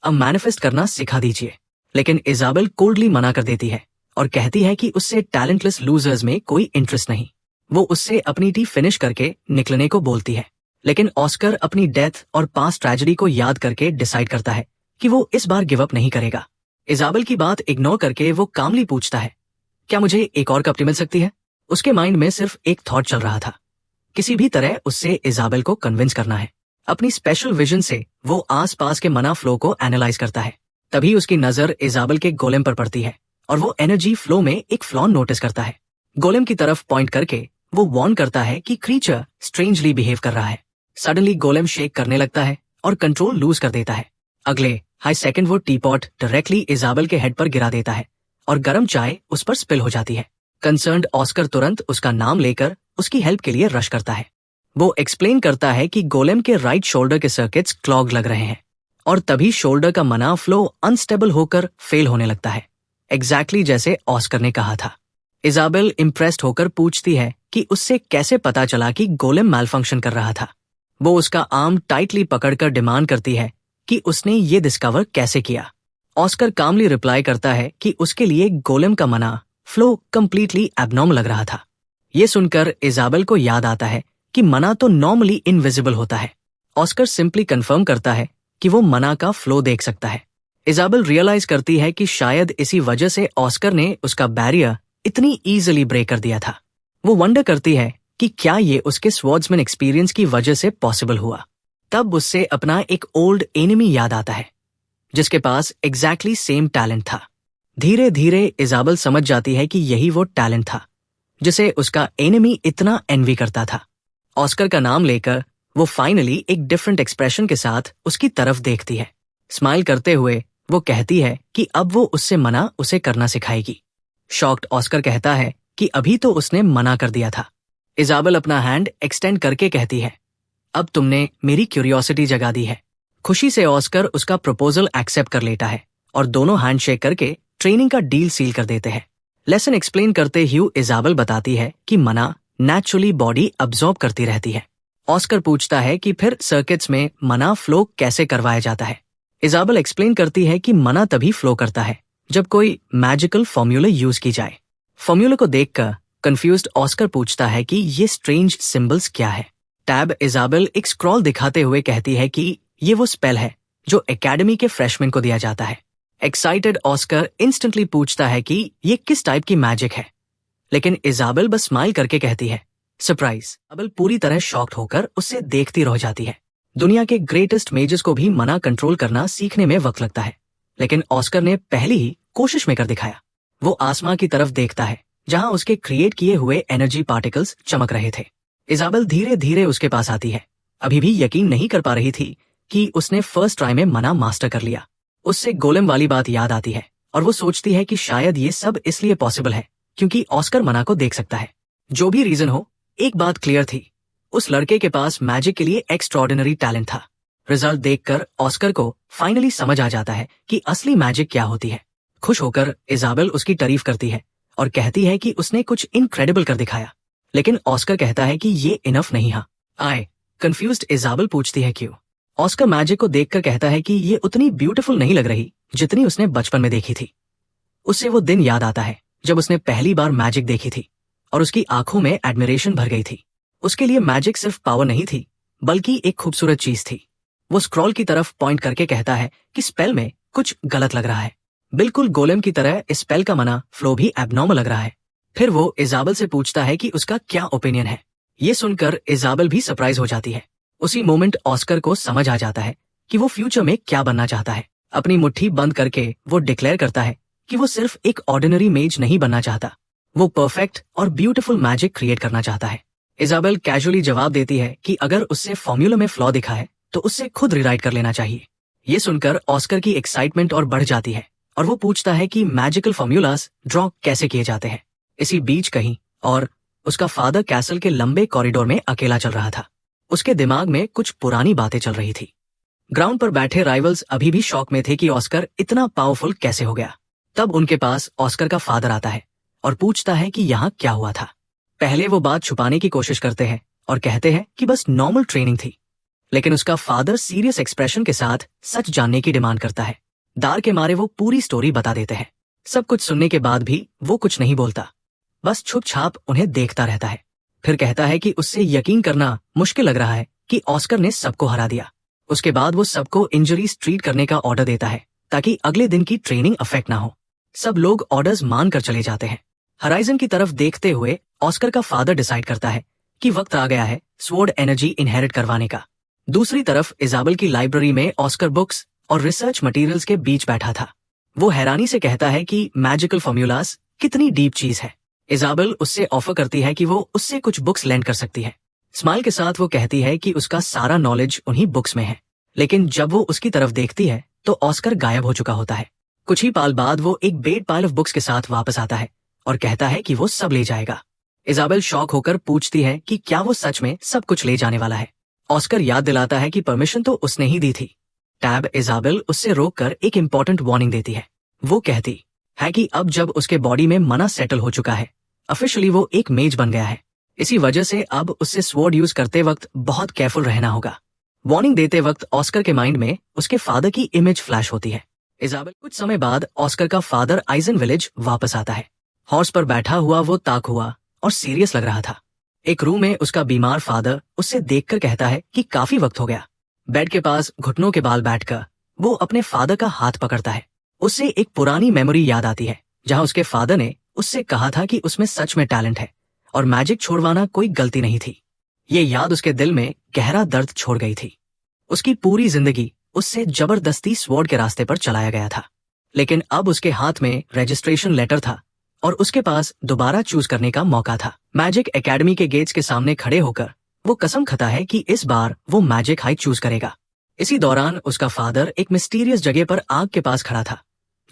अब मैनिफेस्ट करना सिखा दीजिए। लेकिन इजाबेल कोल्डली मना कर देती है और कहती है कि उससे टैलेंटलेस लूजर्स में कोई इंटरेस्ट नहीं। वो उससे अपनी टी फिनिश करके निकलने को बोलती है। लेकिन ऑस्कर अपनी डेथ और पास्ट ट्रेजेडी को याद करके डिसाइड करता है कि वो इस बार गिव अप नहीं करेगा। इजाबेल की बात इग्नोर करके वो कामली पूछता है, क्या मुझे एक और कप मिल सकती है? उसके माइंड में सिर्फ एक थॉट चल रहा था, किसी भी तरह उससे इजाबेल को कन्विंस करना है। अपनी स्पेशल विजन से वो आसपास के मना फ्लो को एनालाइज करता है। तभी उसकी नजर इजाबेल के गोलेम पर पड़ती है और वो एनर्जी फ्लो में एक फ्लॉ नोटिस करता है। गोलेम की तरफ पॉइंट करके वो वार्न करता है कि क्रीचर स्ट्रेंजली बिहेव कर रहा है। सडनली गोलेम शेक करने लगता है और कंट्रोल लूज कर देता है। अगले हाई सेकंड वो टीपॉट डायरेक्टली इजाबेल के हेड पर गिरा देता है और गर्म चाय उस पर स्पिल हो जाती है। कंसर्न्ड ऑस्कर तुरंत उसका नाम लेकर उसकी हेल्प के लिए रश करता है। वो एक्सप्लेन करता है कि गोलेम के राइट शोल्डर के सर्किट्स क्लॉग लग रहे हैं और तभी शोल्डर का मना फ्लो अनस्टेबल होकर फेल होने लगता है, एग्जैक्टली जैसे ऑस्कर ने कहा था। इजाबेल इम्प्रेस्ड होकर पूछती है कि उससे कैसे पता चला कि गोलेम मैलफंक्शन कर रहा था। वो उसका आर्म टाइटली पकड़कर डिमांड करती है कि उसने ये डिस्कवर कैसे किया। ऑस्कर कामली रिप्लाई करता है कि उसके लिए गोलेम का मना फ्लो कंप्लीटली एबनॉर्मल लग रहा था। ये सुनकर इजाबेल को याद आता है कि मना तो नॉर्मली इनविजिबल होता है। ऑस्कर सिंपली कंफर्म करता है कि वो मना का फ्लो देख सकता है। इजाबेल रियलाइज करती है कि शायद इसी वजह से ऑस्कर ने उसका बैरियर इतनी इजीली ब्रेक कर दिया था। वो वंडर करती है कि क्या ये उसके स्वॉर्ड्समैन एक्सपीरियंस की वजह से पॉसिबल हुआ। तब उससे अपना एक ओल्ड एनिमी याद आता है जिसके पास एग्जैक्टली सेम टैलेंट था। धीरे धीरे इजाबेल समझ जाती है कि यही वो टैलेंट था जिसे उसका एनिमी इतना एनवी करता था। ऑस्कर का नाम लेकर वो फाइनली एक डिफरेंट एक्सप्रेशन के साथ उसकी तरफ देखती है। स्माइल करते हुए वो कहती है कि अब वो उससे मना उसे करना सिखाएगी। शॉक्ड ऑस्कर कहता है कि अभी तो उसने मना कर दिया था। इजाबेल अपना हैंड एक्सटेंड करके कहती है, अब तुमने मेरी क्यूरियोसिटी जगा दी है। खुशी से ऑस्कर उसका प्रपोजल एक्सेप्ट कर लेता है और दोनों हैंडशेक करके ट्रेनिंग का डील सील कर देते हैं। लेसन एक्सप्लेन करते हुए इजाबेल बताती है कि मना नेचुरली बॉडी अब्सॉर्ब करती रहती है। ऑस्कर पूछता है कि फिर सर्किट्स में मना फ्लो कैसे करवाया जाता है। इजाबेल एक्सप्लेन करती है कि मना तभी फ्लो करता है जब कोई मैजिकल फॉर्मूला यूज की जाए। फॉर्मूला को देखकर कंफ्यूज्ड ऑस्कर पूछता है कि ये स्ट्रेंज सिंबल्स क्या है। टैब इजाबेल एक स्क्रॉल दिखाते हुए कहती है कि ये वो स्पेल है जो एकेडमी के फ्रेशमैन को दिया जाता है। एक्साइटेड ऑस्कर इंस्टेंटली पूछता है कि ये किस टाइप की मैजिक है, लेकिन इजाबेल बस स्माइल करके कहती है, सरप्राइज। इजाबेल पूरी तरह शॉक्ड होकर उससे देखती रह जाती है। दुनिया के ग्रेटेस्ट मेजर्स को भी मना कंट्रोल करना सीखने में वक्त लगता है, लेकिन ऑस्कर ने पहली ही कोशिश में कर दिखाया। वो आसमां की तरफ देखता है जहां उसके क्रिएट किए हुए एनर्जी पार्टिकल्स चमक रहे थे। इजाबेल धीरे धीरे उसके पास आती है। अभी भी यकीन नहीं कर पा रही थी कि उसने फर्स्ट ट्राई में मना मास्टर कर लिया। उससे गोलेम वाली बात याद आती है और वो सोचती है कि शायद ये सब इसलिए पॉसिबल है क्योंकि ऑस्कर मना को देख सकता है। जो भी रीजन हो, एक बात क्लियर थी, उस लड़के के पास मैजिक के लिए एक्स्ट्रॉर्डिनरी टैलेंट था। रिजल्ट देखकर ऑस्कर को फाइनली समझ आ जाता है कि असली मैजिक क्या होती है। खुश होकर इजाबेल उसकी तारीफ करती है और कहती है कि उसने कुछ इनक्रेडिबल कर दिखाया, लेकिन ऑस्कर कहता है कि ये इनफ नहीं है। कंफ्यूज्ड इजाबेल पूछती है क्यों। ऑस्कर मैजिक को देखकर कहता है कि ये उतनी ब्यूटीफुल नहीं लग रही जितनी उसने बचपन में देखी थी। उससे वो दिन याद आता है जब उसने पहली बार मैजिक देखी थी और उसकी आंखों में एडमिरेशन भर गई थी। उसके लिए मैजिक सिर्फ पावर नहीं थी बल्कि एक खूबसूरत चीज थी। वो स्क्रॉल की तरफ पॉइंट करके कहता है कि स्पेल में कुछ गलत लग रहा है। बिल्कुल गोलेम की तरह इस स्पेल का मना फ्लो भी एबनॉर्मल लग रहा है। फिर वो इजाबेल से पूछता है कि उसका क्या ओपिनियन है। ये सुनकर इजाबेल भी सरप्राइज हो जाती है। उसी मोमेंट ऑस्कर को समझ आ जाता है कि वो फ्यूचर में क्या बनना चाहता है। अपनी मुट्ठी बंद करके वो डिक्लेयर करता है कि वो सिर्फ एक ऑर्डिनरी मेज नहीं बनना चाहता, वो परफेक्ट और ब्यूटीफुल मैजिक क्रिएट करना चाहता है। इजाबेल कैजुअली जवाब देती है कि अगर उससे फॉर्मूला में फ्लॉ दिखा है तो उससे खुद रिराइट कर लेना चाहिए। ये सुनकर ऑस्कर की एक्साइटमेंट और बढ़ जाती है और वो पूछता है कि मैजिकल फॉर्मूलाज ड्रॉ कैसे किए जाते हैं। इसी बीच कहीं और उसका फादर कैसल के लंबे कॉरिडोर में अकेला चल रहा था। उसके दिमाग में कुछ पुरानी बातें चल रही थी। ग्राउंड पर बैठे राइवल्स अभी भी शॉक में थे कि ऑस्कर इतना पावरफुल कैसे हो गया। तब उनके पास ऑस्कर का फादर आता है और पूछता है कि यहाँ क्या हुआ था। पहले वो बात छुपाने की कोशिश करते हैं और कहते हैं कि बस नॉर्मल ट्रेनिंग थी, लेकिन उसका फादर सीरियस एक्सप्रेशन के साथ सच जानने की डिमांड करता है। डर के मारे वो पूरी स्टोरी बता देते हैं। सब कुछ सुनने के बाद भी वो कुछ नहीं बोलता, बस छुप छाप उन्हें देखता रहता है। फिर कहता है कि उससे यकीन करना मुश्किल लग रहा है कि ऑस्कर ने सबको हरा दिया। उसके बाद वो सबको इंजरीज ट्रीट करने का ऑर्डर देता है ताकि अगले दिन की ट्रेनिंग अफेक्ट ना हो। सब लोग ऑर्डर्स मानकर चले जाते हैं। हराइजन की तरफ देखते हुए ऑस्कर का फादर डिसाइड करता है कि वक्त आ गया है स्वॉर्ड एनर्जी इनहेरिट करवाने का। दूसरी तरफ इजाबेल की लाइब्रेरी में ऑस्कर बुक्स और रिसर्च मटेरियल्स के बीच बैठा था। वो हैरानी से कहता है कि मैजिकल फॉर्मूलाज कितनी डीप चीज है। इजाबेल उससे ऑफर करती है कि वो उससे कुछ बुक्स लेंड कर सकती है। स्माइल के साथ वो कहती है कि उसका सारा नॉलेज उन्हीं बुक्स में है, लेकिन जब वो उसकी तरफ देखती है तो ऑस्कर गायब हो चुका होता है। कुछ ही पल बाद वो एक बेड पाइल ऑफ बुक्स के साथ वापस आता है और कहता है कि वो सब ले जाएगा। इजाबेल शॉक होकर पूछती है कि क्या वो सच में सब कुछ ले जाने वाला है। ऑस्कर याद दिलाता है कि परमिशन तो उसने ही दी थी। टैब इजाबेल उससे रोककर एक इंपॉर्टेंट वार्निंग देती है। वो कहती है कि अब जब उसके बॉडी में मना सेटल हो चुका है, ऑफिशियली वो एक मेज बन गया है। इसी वजह से अब उससे स्वॉर्ड यूज करते वक्त बहुत केयरफुल रहना होगा। वार्निंग देते वक्त ऑस्कर के माइंड में उसके फादर की इमेज फ्लैश होती है। इजाबेल कुछ समय बाद ऑस्कर का फादर आइजन विलेज वापस आता है। हॉर्स पर बैठा हुआ वो ताक हुआ और सीरियस लग रहा था। एक रूम में उसका बीमार फादर उससे देखकर कहता है कि काफी वक्त हो गया। बेड के पास घुटनों के बाल बैठकर वो अपने फादर का हाथ पकड़ता है। उससे एक पुरानी मेमोरी याद आती है जहां उसके फादर ने उससे कहा था कि उसमें सच में टैलेंट है और मैजिक छोड़वाना कोई गलती नहीं थी। ये याद उसके दिल में गहरा दर्द छोड़ गई थी। उसकी पूरी जिंदगी उससे जबरदस्ती स्वॉर्ड के रास्ते पर चलाया गया था, लेकिन अब उसके हाथ में रजिस्ट्रेशन लेटर था और उसके पास दोबारा चूज करने का मौका था। मैजिक एकेडमी के गेट्स के सामने खड़े होकर वो कसम खाता है कि इस बार वो मैजिक हाइट चूज करेगा। इसी दौरान उसका फादर एक मिस्टीरियस जगह पर आग के पास खड़ा था।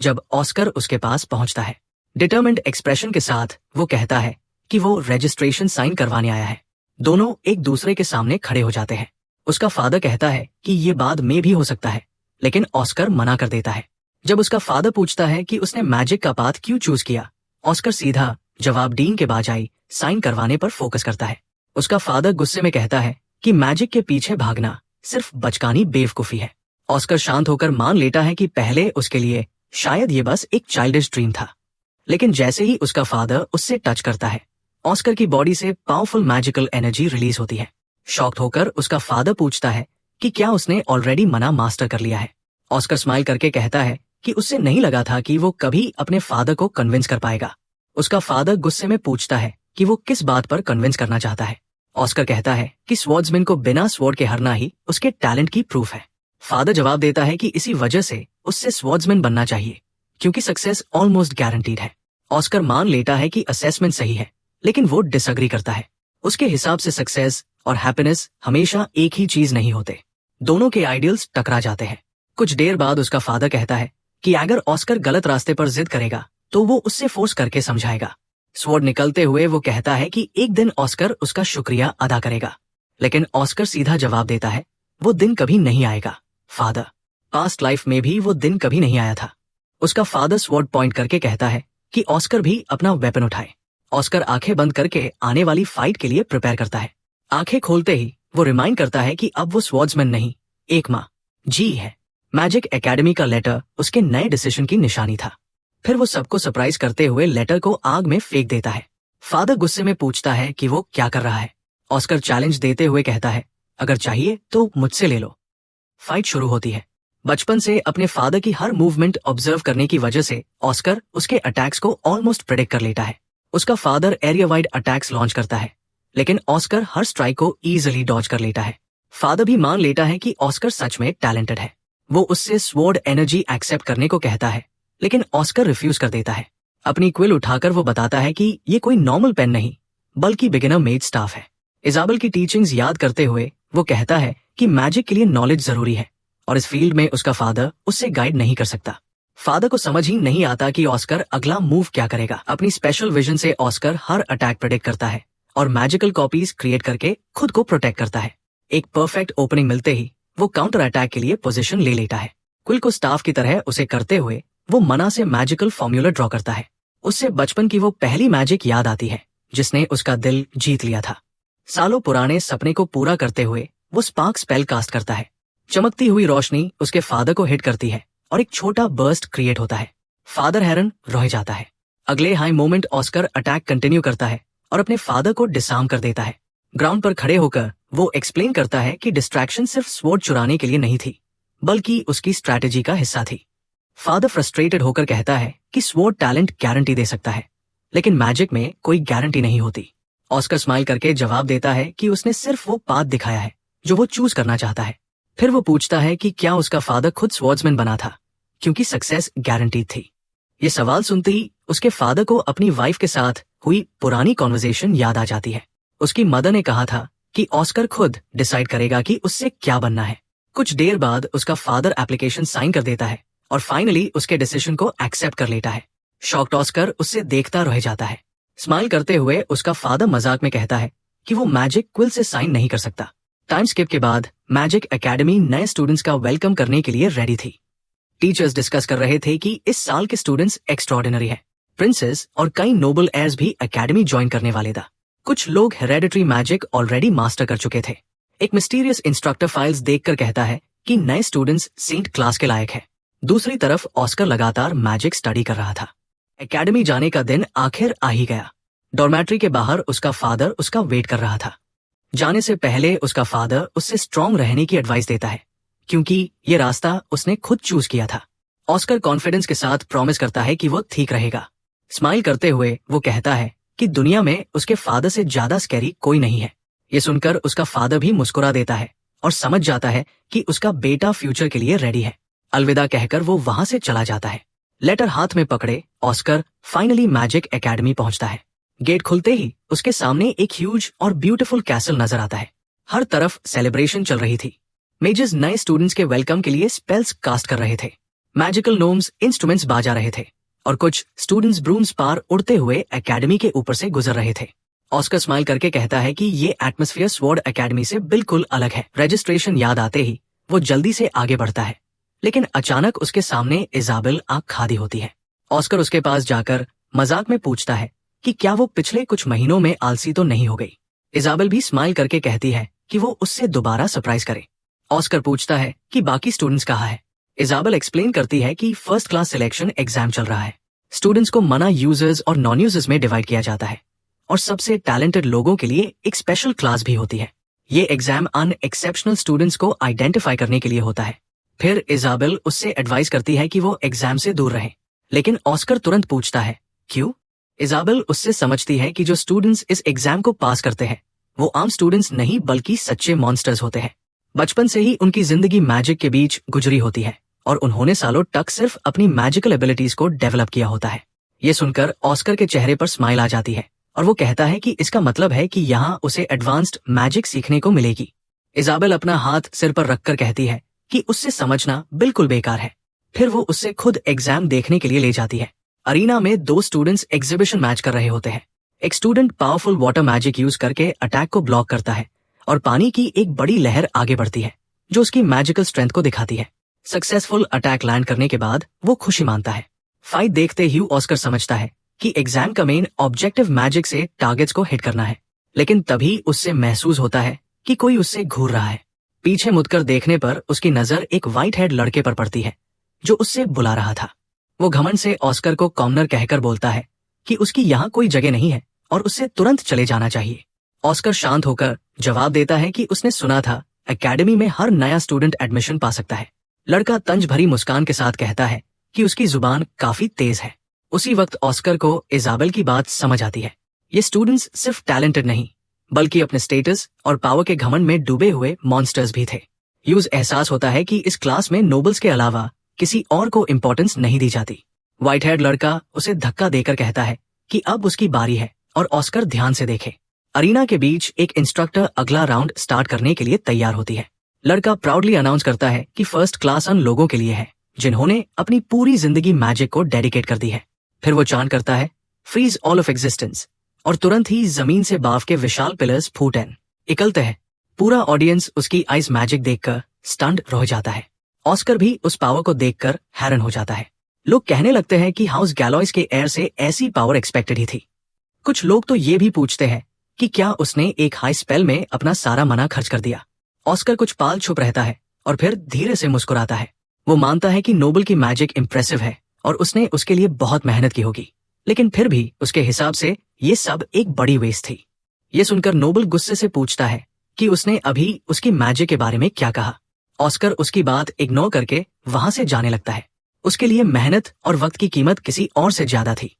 जब ऑस्कर उसके पास पहुंचता है, डिटरमिन्ड एक्सप्रेशन के साथ वो कहता है कि वो रजिस्ट्रेशन साइन करवाने आया है। दोनों एक दूसरे के सामने खड़े हो जाते हैं। उसका फादर कहता है कि ये बाद में भी हो सकता है, लेकिन ऑस्कर मना कर देता है। जब उसका फादर पूछता है कि उसने मैजिक का पाथ क्यों चूज किया, ऑस्कर सीधा जवाब डीन के बजाय साइन करवाने पर फोकस करता है। उसका फादर गुस्से में कहता है कि मैजिक के पीछे भागना सिर्फ बचकानी बेवकूफी है। ऑस्कर शांत होकर मान लेता है कि पहले उसके लिए शायद ये बस एक चाइल्डिश ड्रीम था, लेकिन जैसे ही उसका फादर उससे टच करता है, ऑस्कर की बॉडी से पावरफुल मैजिकल एनर्जी रिलीज होती है। शॉक्ड होकर उसका फादर पूछता है कि क्या उसने ऑलरेडी मना मास्टर कर लिया है। ऑस्कर स्माइल करके कहता है कि उससे नहीं लगा था कि वो कभी अपने फादर को कन्विंस कर पाएगा। उसका फादर गुस्से में पूछता है कि वो किस बात पर कन्विंस करना चाहता है। ऑस्कर कहता है कि स्वॉर्ड्समैन को बिना स्वॉर्ड के हरना ही उसके टैलेंट की प्रूफ है। फादर जवाब देता है कि इसी वजह से उससे स्वॉर्ड्समैन बनना चाहिए, क्योंकि सक्सेस ऑलमोस्ट गारंटीड है। ऑस्कर मान लेता है कि असेसमेंट सही है, लेकिन वो डिसएग्री करता है। उसके हिसाब से सक्सेस और हैप्पीनेस हमेशा एक ही चीज नहीं होते। दोनों के आइडियल्स टकरा जाते हैं। कुछ देर बाद उसका फादर कहता है कि अगर ऑस्कर गलत रास्ते पर जिद करेगा तो वो उससे फोर्स करके समझाएगा। स्वॉर्ड निकलते हुए वो कहता है कि एक दिन ऑस्कर उसका शुक्रिया अदा करेगा, लेकिन ऑस्कर सीधा जवाब देता है वो दिन कभी नहीं आएगा फादर। पास्ट लाइफ में भी वो दिन कभी नहीं आया था। उसका फादर स्वॉर्ड पॉइंट करके कहता है कि ऑस्कर भी अपना वेपन उठाए। ऑस्कर आंखें बंद करके आने वाली फाइट के लिए प्रिपेयर करता है। आंखें खोलते ही वो रिमाइंड करता है कि अब वो स्वॉर्ड्समैन नहीं, एक माँ जी है। मैजिक एकेडमी का लेटर उसके नए डिसीजन की निशानी था। फिर वो सबको सरप्राइज करते हुए लेटर को आग में फेंक देता है। फादर गुस्से में पूछता है कि वो क्या कर रहा है। ऑस्कर चैलेंज देते हुए कहता है अगर चाहिए तो मुझसे ले लो। फाइट शुरू होती है। बचपन से अपने फादर की हर मूवमेंट ऑब्जर्व करने की वजह से ऑस्कर उसके अटैक्स को ऑलमोस्ट प्रेडिक्ट कर लेता है। उसका father area wide attacks launch करता है, लेकिन ऑस्कर हर स्ट्राइक को इजीली डॉज कर लेता है। फादर भी मान लेता है कि ऑस्कर सच में टैलेंटेड है। वो उससे स्वॉर्ड एनर्जी एक्सेप्ट करने को कहता है, लेकिन ऑस्कर रिफ्यूज कर देता है। अपनी क्विल उठाकर वो बताता है कि ये कोई नॉर्मल पेन नहीं, बल्कि बिगिनर मेड स्टाफ है। इजाबेल की टीचिंग्स याद करते हुए वो कहता है कि मैजिक के लिए नॉलेज जरूरी है और इस फील्ड में उसका फादर उससे गाइड नहीं कर सकता। फादर को समझ ही नहीं आता कि ऑस्कर अगला मूव क्या करेगा। अपनी स्पेशल विजन से ऑस्कर हर अटैक प्रेडिक्ट करता है और मैजिकल कॉपीज क्रिएट करके खुद को प्रोटेक्ट करता है। एक परफेक्ट ओपनिंग मिलते ही वो काउंटर अटैक के लिए पोजीशन ले लेता है। क्विल को स्टाफ की तरह उसे करते हुए वो मना से मैजिकल फॉर्मूला ड्रॉ करता है। उससे बचपन की वो पहली मैजिक याद आती है जिसने उसका दिल जीत लिया था। सालों पुराने सपने को पूरा करते हुए वो स्पार्क स्पेल कास्ट करता है। चमकती हुई रोशनी उसके फादर को हिट करती है और एक छोटा बर्स्ट क्रिएट होता है। फादर हैरन रह जाता है। अगले high moment Oscar attack continue करता है और अपने फादर को डिसआर्म कर देता है। ग्राउंड पर खड़े होकर वो एक्सप्लेन करता है कि डिस्ट्रैक्शन सिर्फ स्वॉर्ड चुराने के लिए नहीं थी बल्कि उसकी स्ट्रैटेजी का हिस्सा थी। फादर फ्रस्ट्रेटेड होकर कहता है कि स्वॉर्ड टैलेंट गारंटी दे सकता है लेकिन मैजिक में कोई गारंटी नहीं होती। ऑस्कर स्माइल करके जवाब देता है कि उसने सिर्फ वो पाथ दिखाया है जो वो चूज करना चाहता है। फिर वो पूछता है कि क्या उसका फादर खुद स्वॉर्ड्समैन बना था क्योंकि सक्सेस गारंटीड थी। ये सवाल सुनते ही उसके फादर को अपनी वाइफ के साथ हुई पुरानी कॉन्वर्सेशन याद आ जाती है। उसकी मदर ने कहा था कि ऑस्कर खुद डिसाइड करेगा कि उससे क्या बनना है। कुछ देर बाद उसका फादर एप्लीकेशन साइन कर देता है और फाइनली उसके डिसीजन को एक्सेप्ट कर लेता है। शॉक्ड ऑस्कर उससे देखता रह जाता है। स्माइल करते हुए उसका फादर मजाक में कहता है कि वो मैजिक क्विल से साइन नहीं कर सकता। टाइम स्किप के बाद मैजिक एकेडमी नए स्टूडेंट्स का वेलकम करने के लिए रेडी थी। टीचर्स डिस्कस कर रहे थे कि इस साल के स्टूडेंट्स एक्स्ट्रॉर्डिनरी है। प्रिंसेस और कई नोबल एयर्स भी एकेडमी ज्वाइन करने वाले था। कुछ लोग हेरेडिटरी मैजिक ऑलरेडी मास्टर कर चुके थे। एक मिस्टीरियस इंस्ट्रक्टर फाइल्स देखकर कहता है कि नए स्टूडेंट्स सेंट क्लास के लायक है। दूसरी तरफ ऑस्कर लगातार मैजिक स्टडी कर रहा था। एकेडमी जाने का दिन आखिर आ ही गया। डॉर्मेट्री के बाहर उसका फादर उसका वेट कर रहा था। जाने से पहले उसका फादर उससे स्ट्रांग रहने की एडवाइस देता है क्योंकि ये रास्ता उसने खुद चूज किया था। ऑस्कर कॉन्फिडेंस के साथ प्रॉमिस करता है कि वो ठीक रहेगा। स्माइल करते हुए वो कहता है कि दुनिया में उसके फादर से ज्यादा स्कैरी कोई नहीं है। ये सुनकर उसका फादर भी मुस्कुरा देता है और समझ जाता है कि उसका बेटा फ्यूचर के लिए रेडी है। अलविदा कहकर वो वहां से चला जाता है। लेटर हाथ में पकड़े ऑस्कर फाइनली मैजिक एकेडमी पहुंचता है। गेट खुलते ही उसके सामने एक ह्यूज और ब्यूटीफुल कैसल नजर आता है। हर तरफ सेलिब्रेशन चल रही थी। मेजर्स नए स्टूडेंट्स के वेलकम के लिए स्पेल्स कास्ट कर रहे थे। मैजिकल नोम्स इंस्ट्रूमेंट्स बाजा रहे थे और कुछ स्टूडेंट्स ब्रूम्स पार उड़ते हुए एकेडमी के ऊपर से गुजर रहे थे। ऑस्कर स्माइल करके कहता है कि ये एटमॉस्फेयर स्वॉर्ड एकेडमी से बिल्कुल अलग है। रजिस्ट्रेशन याद आते ही वो जल्दी से आगे बढ़ता है लेकिन अचानक उसके सामने इजाबेल आंख खादी होती है। ऑस्कर उसके पास जाकर मजाक में पूछता है कि क्या वो पिछले कुछ महीनों में आलसी तो नहीं हो गई। इजाबेल भी स्माइल करके कहती है कि वो उससे दोबारा सरप्राइज करे। ऑस्कर पूछता है कि बाकी स्टूडेंट्स कहाँ है। इजाबेल एक्सप्लेन करती है कि फर्स्ट क्लास सिलेक्शन एग्जाम चल रहा है। स्टूडेंट्स को मना यूजर्स और नॉन यूजर्स में डिवाइड किया जाता है और सबसे टैलेंटेड लोगों के लिए एक स्पेशल क्लास भी होती है। ये एग्जाम अनएक्सेप्शनल स्टूडेंट्स को आइडेंटिफाई करने के लिए होता है। फिर इजाबेल उससे एडवाइस करती है कि वो एग्जाम से दूर रहे लेकिन ऑस्कर तुरंत पूछता है क्यों। इजाबेल उससे समझती है कि जो स्टूडेंट्स इस एग्जाम को पास करते हैं वो आम स्टूडेंट्स नहीं बल्कि सच्चे मॉन्स्टर्स होते हैं। बचपन से ही उनकी जिंदगी मैजिक के बीच गुजरी होती है और उन्होंने सालों तक सिर्फ अपनी मैजिकल एबिलिटीज को डेवलप किया होता है। ये सुनकर ऑस्कर के चेहरे पर स्माइल आ जाती है और वो कहता है कि इसका मतलब है कि यहाँ उसे एडवांस्ड मैजिक सीखने को मिलेगी। इजाबेल अपना हाथ सिर पर रखकर कहती है कि उससे समझना बिल्कुल बेकार है। फिर वो उससे खुद एग्जाम देखने के लिए ले जाती है। अरीना में दो स्टूडेंट्स एग्जीबिशन मैच कर रहे होते हैं। एक student powerful water magic use करके अटैक को ब्लॉक करता है और पानी की एक बड़ी लहर आगे बढ़ती है जो उसकी मैजिकल स्ट्रेंथ को दिखाती है। सक्सेसफुल अटैक लैंड करने के बाद वो खुशी मानता है। फाइट देखते ही ऑस्कर समझता है कि एग्जाम का मेन ऑब्जेक्टिव मैजिक से टारगेट्स को हिट करना है लेकिन तभी उससे महसूस होता है कि कोई उससे घूर रहा है। पीछे मुड़कर देखने पर उसकी नजर एक व्हाइट हेड लड़के पर पड़ती है जो उससे बुला रहा था। वो घमंड से ऑस्कर को कॉमनर कहकर बोलता है कि उसकी यहाँ कोई जगह नहीं है और उससे तुरंत चले जाना चाहिए। ऑस्कर शांत होकर जवाब देता है कि उसने सुना था एकेडमी में हर नया स्टूडेंट एडमिशन पा सकता है। लड़का तंज भरी मुस्कान के साथ कहता है कि उसकी जुबान काफी तेज है। उसी वक्त ऑस्कर को इजाबेल की बात समझ आती है। ये स्टूडेंट्स सिर्फ टैलेंटेड नहीं बल्कि अपने स्टेटस और पावर के घमंड में डूबे हुए मॉन्स्टर्स भी थे। यूज एहसास होता है कि इस क्लास में नोबल्स के अलावा किसी और को इम्पोर्टेंस नहीं दी जाती। व्हाइट हेड लड़का उसे धक्का देकर कहता है कि अब उसकी बारी है और ऑस्कर ध्यान से देखे। अरीना के बीच एक इंस्ट्रक्टर अगला राउंड स्टार्ट करने के लिए तैयार होती है। लड़का प्राउडली अनाउंस करता है कि फर्स्ट क्लास उन लोगों के लिए है जिन्होंने अपनी पूरी जिंदगी मैजिक को डेडिकेट कर दी है। फिर वो चांट करता है फ्रीज ऑल ऑफ एग्जिस्टेंस, और तुरंत ही जमीन से बाफ के विशाल पिलर्स फूट निकलते हैं। पूरा ऑडियंस उसकी आइस मैजिक देखकर स्टंड रह जाता है। ऑस्कर भी उस पावर को देखकर हैरान हो जाता है। लोग कहने लगते हैं कि हाउस गैलॉयस के एयर से ऐसी पावर एक्सपेक्टेड ही थी। कुछ लोग तो ये भी पूछते हैं कि क्या उसने एक हाई स्पेल में अपना सारा मना खर्च कर दिया। ऑस्कर कुछ पाल चुप रहता है और फिर धीरे से मुस्कुराता है। वो मानता है कि नोबल की मैजिक इंप्रेसिव है और उसने उसके लिए बहुत मेहनत की होगी, लेकिन फिर भी उसके हिसाब से ये सब एक बड़ी वेस्ट थी। ये सुनकर नोबल गुस्से से पूछता है कि उसने अभी उसकी मैजिक के बारे में क्या कहा। ऑस्कर उसकी बात इग्नोर करके वहां से जाने लगता है। उसके लिए मेहनत और वक्त की कीमत किसी और से ज्यादा थी।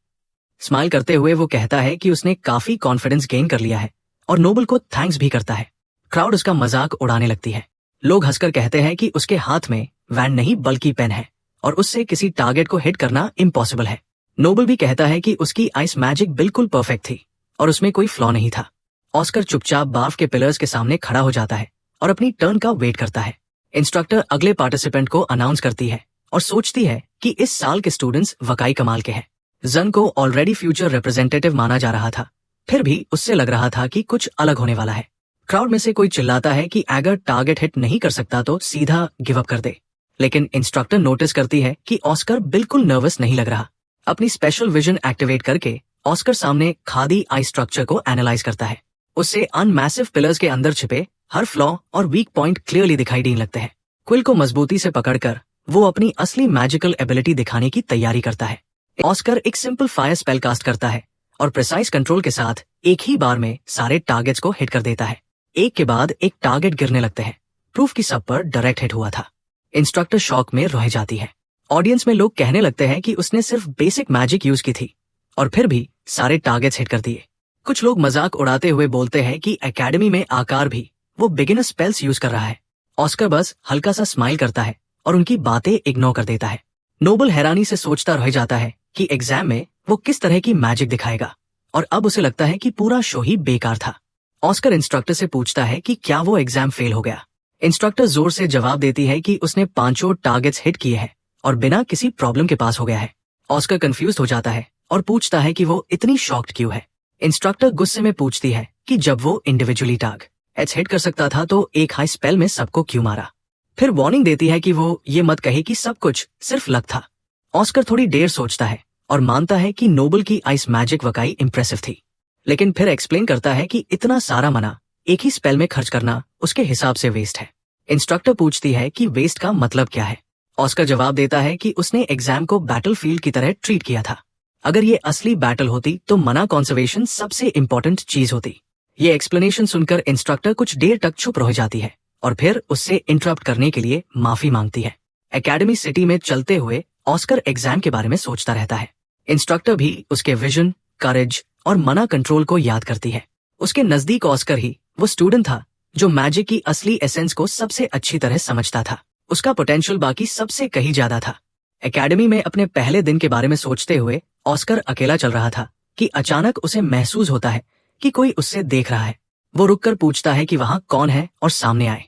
स्माइल करते हुए वो कहता है कि उसने काफी कॉन्फिडेंस गेन कर लिया है और नोबल को थैंक्स भी करता है। क्राउड उसका मजाक उड़ाने लगती है। लोग हंसकर कहते हैं कि उसके हाथ में वैन नहीं बल्कि पेन है और उससे किसी टारगेट को हिट करना इम्पॉसिबल है। नोबल भी कहता है कि उसकी आइस मैजिक बिल्कुल परफेक्ट थी और उसमें कोई फ्लॉ नहीं था। ऑस्कर चुपचाप बार्फ के पिलर्स के सामने खड़ा हो जाता है और अपनी टर्न का वेट करता है। इंस्ट्रक्टर अगले पार्टिसिपेंट को अनाउंस करती है और सोचती है कि इस साल के स्टूडेंट्स वाकई कमाल के हैं। जन को ऑलरेडी फ्यूचर रिप्रेजेंटेटिव माना जा रहा था, फिर भी उससे लग रहा था कि कुछ अलग होने वाला है। क्राउड में से कोई चिल्लाता है कि अगर टारगेट हिट नहीं कर सकता तो सीधा गिव अप कर दे, लेकिन इंस्ट्रक्टर नोटिस करती है कि ऑस्कर बिल्कुल नर्वस नहीं लग रहा। अपनी स्पेशल विजन एक्टिवेट करके ऑस्कर सामने खादी आई स्ट्रक्चर को एनालाइज करता है। उससे अनमैसिव पिलर्स के अंदर छिपे हर फ्लॉ और वीक पॉइंट क्लियरली दिखाई देने लगते हैं। क्विल को मजबूती से पकड़कर वो अपनी असली मैजिकल एबिलिटी दिखाने की तैयारी करता है। ऑस्कर एक सिंपल फायर स्पेल कास्ट करता है और प्रिसाइज कंट्रोल के साथ एक ही बार में सारे टारगेट्स को हिट कर देता है। एक के बाद एक टारगेट गिरने लगते हैं। प्रूफ की सब पर डायरेक्ट हिट हुआ था। इंस्ट्रक्टर शॉक में रह जाती है। ऑडियंस में लोग कहने लगते हैं कि उसने सिर्फ बेसिक मैजिक यूज की थी और फिर भी सारे टारगेट्स हिट कर दिए। कुछ लोग मजाक उड़ाते हुए बोलते हैं कि एकेडमी में आकार भी वो बिगिनर स्पेल्स यूज कर रहा है। ऑस्कर बस हल्का सा स्माइल करता है और उनकी बातें इग्नोर कर देता है। नोबल हैरानी से सोचता रह जाता है कि एग्जाम में वो किस तरह की मैजिक दिखाएगा और अब उसे लगता है कि पूरा शो ही बेकार था। ऑस्कर इंस्ट्रक्टर से पूछता है कि क्या वो एग्जाम फेल हो गया। इंस्ट्रक्टर जोर से जवाब देती है कि उसने 5 टारगेट्स हिट किए हैं और बिना किसी प्रॉब्लम के पास हो गया है। ऑस्कर कंफ्यूज हो जाता है और पूछता है कि वो इतनी शॉक्ड क्यों है। इंस्ट्रक्टर गुस्से में पूछती है कि जब वो इंडिविजुअली टारगेट्स हिट कर सकता था तो एक हाई स्पेल में सबको क्यों मारा। फिर वार्निंग देती है कि वो ये मत कहे कि सब कुछ सिर्फ लक था। ऑस्कर थोड़ी देर सोचता है और मानता है कि नोबल की आइस मैजिक वाकई इंप्रेसिव थी, लेकिन फिर एक्सप्लेन करता है कि इतना सारा मना एक ही स्पेल में खर्च करना उसके हिसाब से वेस्ट है। इंस्ट्रक्टर पूछती है कि वेस्ट का मतलब क्या है। ऑस्कर जवाब देता है कि उसने एग्जाम को बैटलफील्ड की तरह ट्रीट किया था। अगर ये असली बैटल होती तो मना कंजर्वेशन सबसे इंपॉर्टेंट चीज होती। ये एक्सप्लेनेशन सुनकर इंस्ट्रक्टर कुछ देर तक चुप रह जाती है और फिर उससे इंटरप्ट करने के लिए माफी मांगती है। एकेडमी सिटी में चलते हुए ऑस्कर एग्जाम के बारे में सोचता रहता है। इंस्ट्रक्टर भी उसके विजन, करेज और मना कंट्रोल को याद करती है। उसके नजदीक ऑस्कर ही वो स्टूडेंट था जो मैजिक की असली एसेंस को सबसे अच्छी तरह समझता था। उसका पोटेंशियल बाकी सबसे कहीं ज्यादा था। एकेडमी में अपने पहले दिन के बारे में सोचते हुए ऑस्कर अकेला चल रहा था कि अचानक उसे महसूस होता है कि कोई उससे देख रहा है। वो रुककर पूछता है कि वहां कौन है और सामने आए।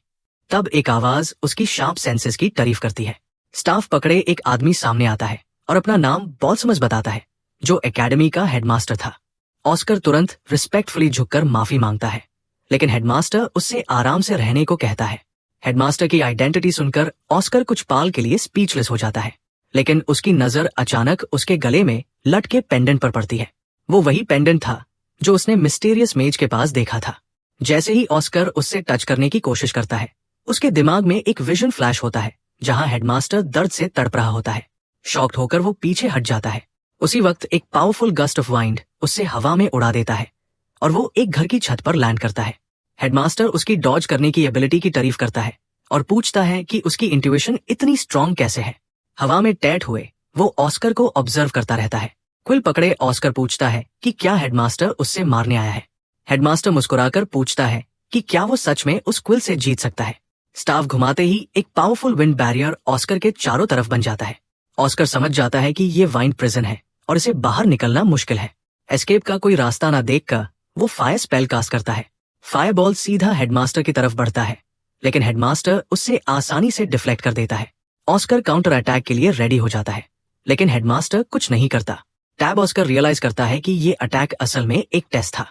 तब एक आवाज उसकी शार्प सेंसेस की तारीफ करती है। स्टाफ पकड़े एक आदमी सामने आता है और अपना नाम बॉल्समस बताता है, जो एकेडमी का हेडमास्टर था। ऑस्कर तुरंत रिस्पेक्टफुली झुककर माफी मांगता है, लेकिन हेडमास्टर उससे आराम से रहने को कहता है। हेडमास्टर की आइडेंटिटी सुनकर ऑस्कर कुछ पाल के लिए स्पीचलेस हो जाता है, लेकिन उसकी नजर अचानक उसके गले में लटके पेंडेंट पर पड़ती है। वो वही पेंडेंट था जो उसने मिस्टीरियस मेज के पास देखा था। जैसे ही ऑस्कर उससे टच करने की कोशिश करता है, उसके दिमाग में एक विजन फ्लैश होता है जहां हेडमास्टर दर्द से तड़प रहा होता है। शॉक्ड होकर वो पीछे हट जाता है। उसी वक्त एक पावरफुल गस्ट ऑफ वाइंड उससे हवा में उड़ा देता है और वो एक घर की छत पर लैंड करता है। हेडमास्टर उसकी डॉज करने की एबिलिटी की तारीफ करता है और पूछता है कि उसकी इंट्यूशन इतनी स्ट्रांग कैसे है। हवा में टैट हुए वो ऑस्कर को ऑब्जर्व करता रहता है। क्विल पकड़े ऑस्कर पूछता है कि क्या हेडमास्टर उससे मारने आया है। हेडमास्टर मुस्कुराकर पूछता है कि क्या वो सच में उस क्विल से जीत सकता है। स्टाफ घुमाते ही एक पावरफुल विंड बैरियर ऑस्कर के चारों तरफ बन जाता है। ऑस्कर समझ जाता है कि ये वाइंड प्रिजन है और इसे बाहर निकलना मुश्किल है। एस्केप का कोई रास्ता ना देखकर वो फायर स्पेल कास्ट करता है। फायर बॉल सीधा हेडमास्टर की तरफ बढ़ता है, लेकिन हेडमास्टर उससे आसानी से डिफ्लेक्ट कर देता है। ऑस्कर काउंटर अटैक के लिए रेडी हो जाता है, लेकिन हेडमास्टर कुछ नहीं करता। टैब ऑस्कर रियलाइज करता है कि ये अटैक असल में एक टेस्ट था।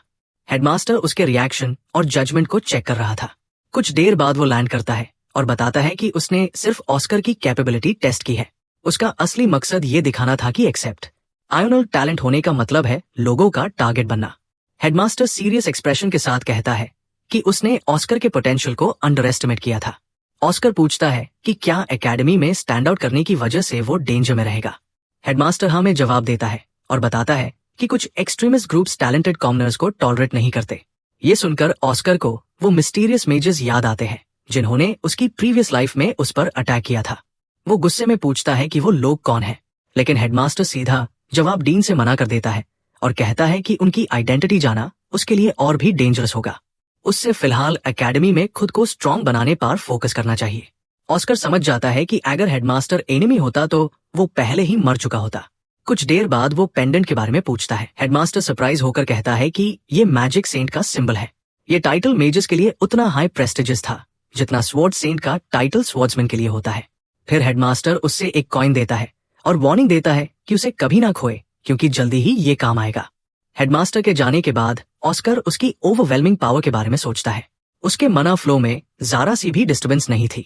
हेडमास्टर उसके रिएक्शन और जजमेंट को चेक कर रहा था। कुछ देर बाद वो लैंड करता है और बताता है कि उसने सिर्फ ऑस्कर की कैपेबिलिटी टेस्ट की है। उसका असली मकसद ये दिखाना था कि एक्सेप्ट आयोनल टैलेंट होने का मतलब है लोगों का टारगेट बनना। हेडमास्टर सीरियस एक्सप्रेशन के साथ कहता है कि उसने ऑस्कर के पोटेंशियल को अंडर एस्टिमेट किया था। ऑस्कर पूछता है कि क्या एकेडमी में स्टैंड आउट करने की वजह से वो डेंजर में रहेगा। हेडमास्टर हाँ में जवाब देता है और बताता है कि कुछ एक्सट्रीमिस्ट ग्रुप्स टैलेंटेड कॉमनर्स को टॉलरेट नहीं करते। ये सुनकर ऑस्कर को वो मिस्टीरियस मेजर्स याद आते हैं जिन्होंने उसकी प्रीवियस लाइफ में उस पर अटैक किया था। वो गुस्से में पूछता है कि वो लोग कौन है, लेकिन हेडमास्टर सीधा जवाब डीन से मना कर देता है और कहता है कि उनकी आइडेंटिटी जाना उसके लिए और भी डेंजरस होगा। उससे फिलहाल एकेडमी में खुद को स्ट्रांग बनाने पर फोकस करना चाहिए। ऑस्कर समझ जाता है कि अगर हेडमास्टर एनिमी होता तो वो पहले ही मर चुका होता। कुछ देर बाद वो पेंडेंट के बारे में पूछता है। हेडमास्टर सरप्राइज होकर कहता है कि ये मैजिक सेंट का सिंबल है। ये टाइटल मेजर्स के लिए उतना हाई प्रेस्टिजियस था जितना स्वॉर्ड सेंट का टाइटल स्वॉर्ड्समैन के लिए होता है। फिर हेडमास्टर उससे एक कॉइन देता है और वार्निंग देता है कि उसे कभी ना खोए क्योंकि जल्दी ही ये काम आएगा। हेडमास्टर के जाने के बाद ऑस्कर उसकी ओवरवेलमिंग पावर के बारे में सोचता है। उसके मना फ्लो में जरा सी भी डिस्टर्बेंस नहीं थी।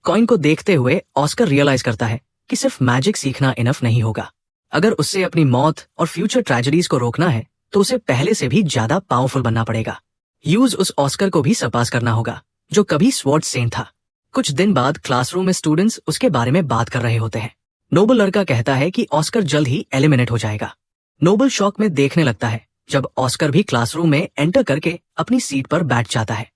कॉइन को देखते हुए ऑस्कर रियलाइज करता है कि सिर्फ मैजिक सीखना इनफ नहीं होगा। अगर उससे अपनी मौत और फ्यूचर ट्रेजेडीज को रोकना है तो उसे पहले से भी ज्यादा पावरफुल बनना पड़ेगा। यूज उस ऑस्कर को भी सरपास करना होगा जो कभी स्वॉर्ड सेंट था। कुछ दिन बाद क्लासरूम में स्टूडेंट्स उसके बारे में बात कर रहे होते हैं। नोबल लड़का कहता है कि ऑस्कर जल्द ही एलिमिनेट हो जाएगा। नोबल शॉक में देखने लगता है जब ऑस्कर भी क्लासरूम में एंटर करके अपनी सीट पर बैठ जाता है।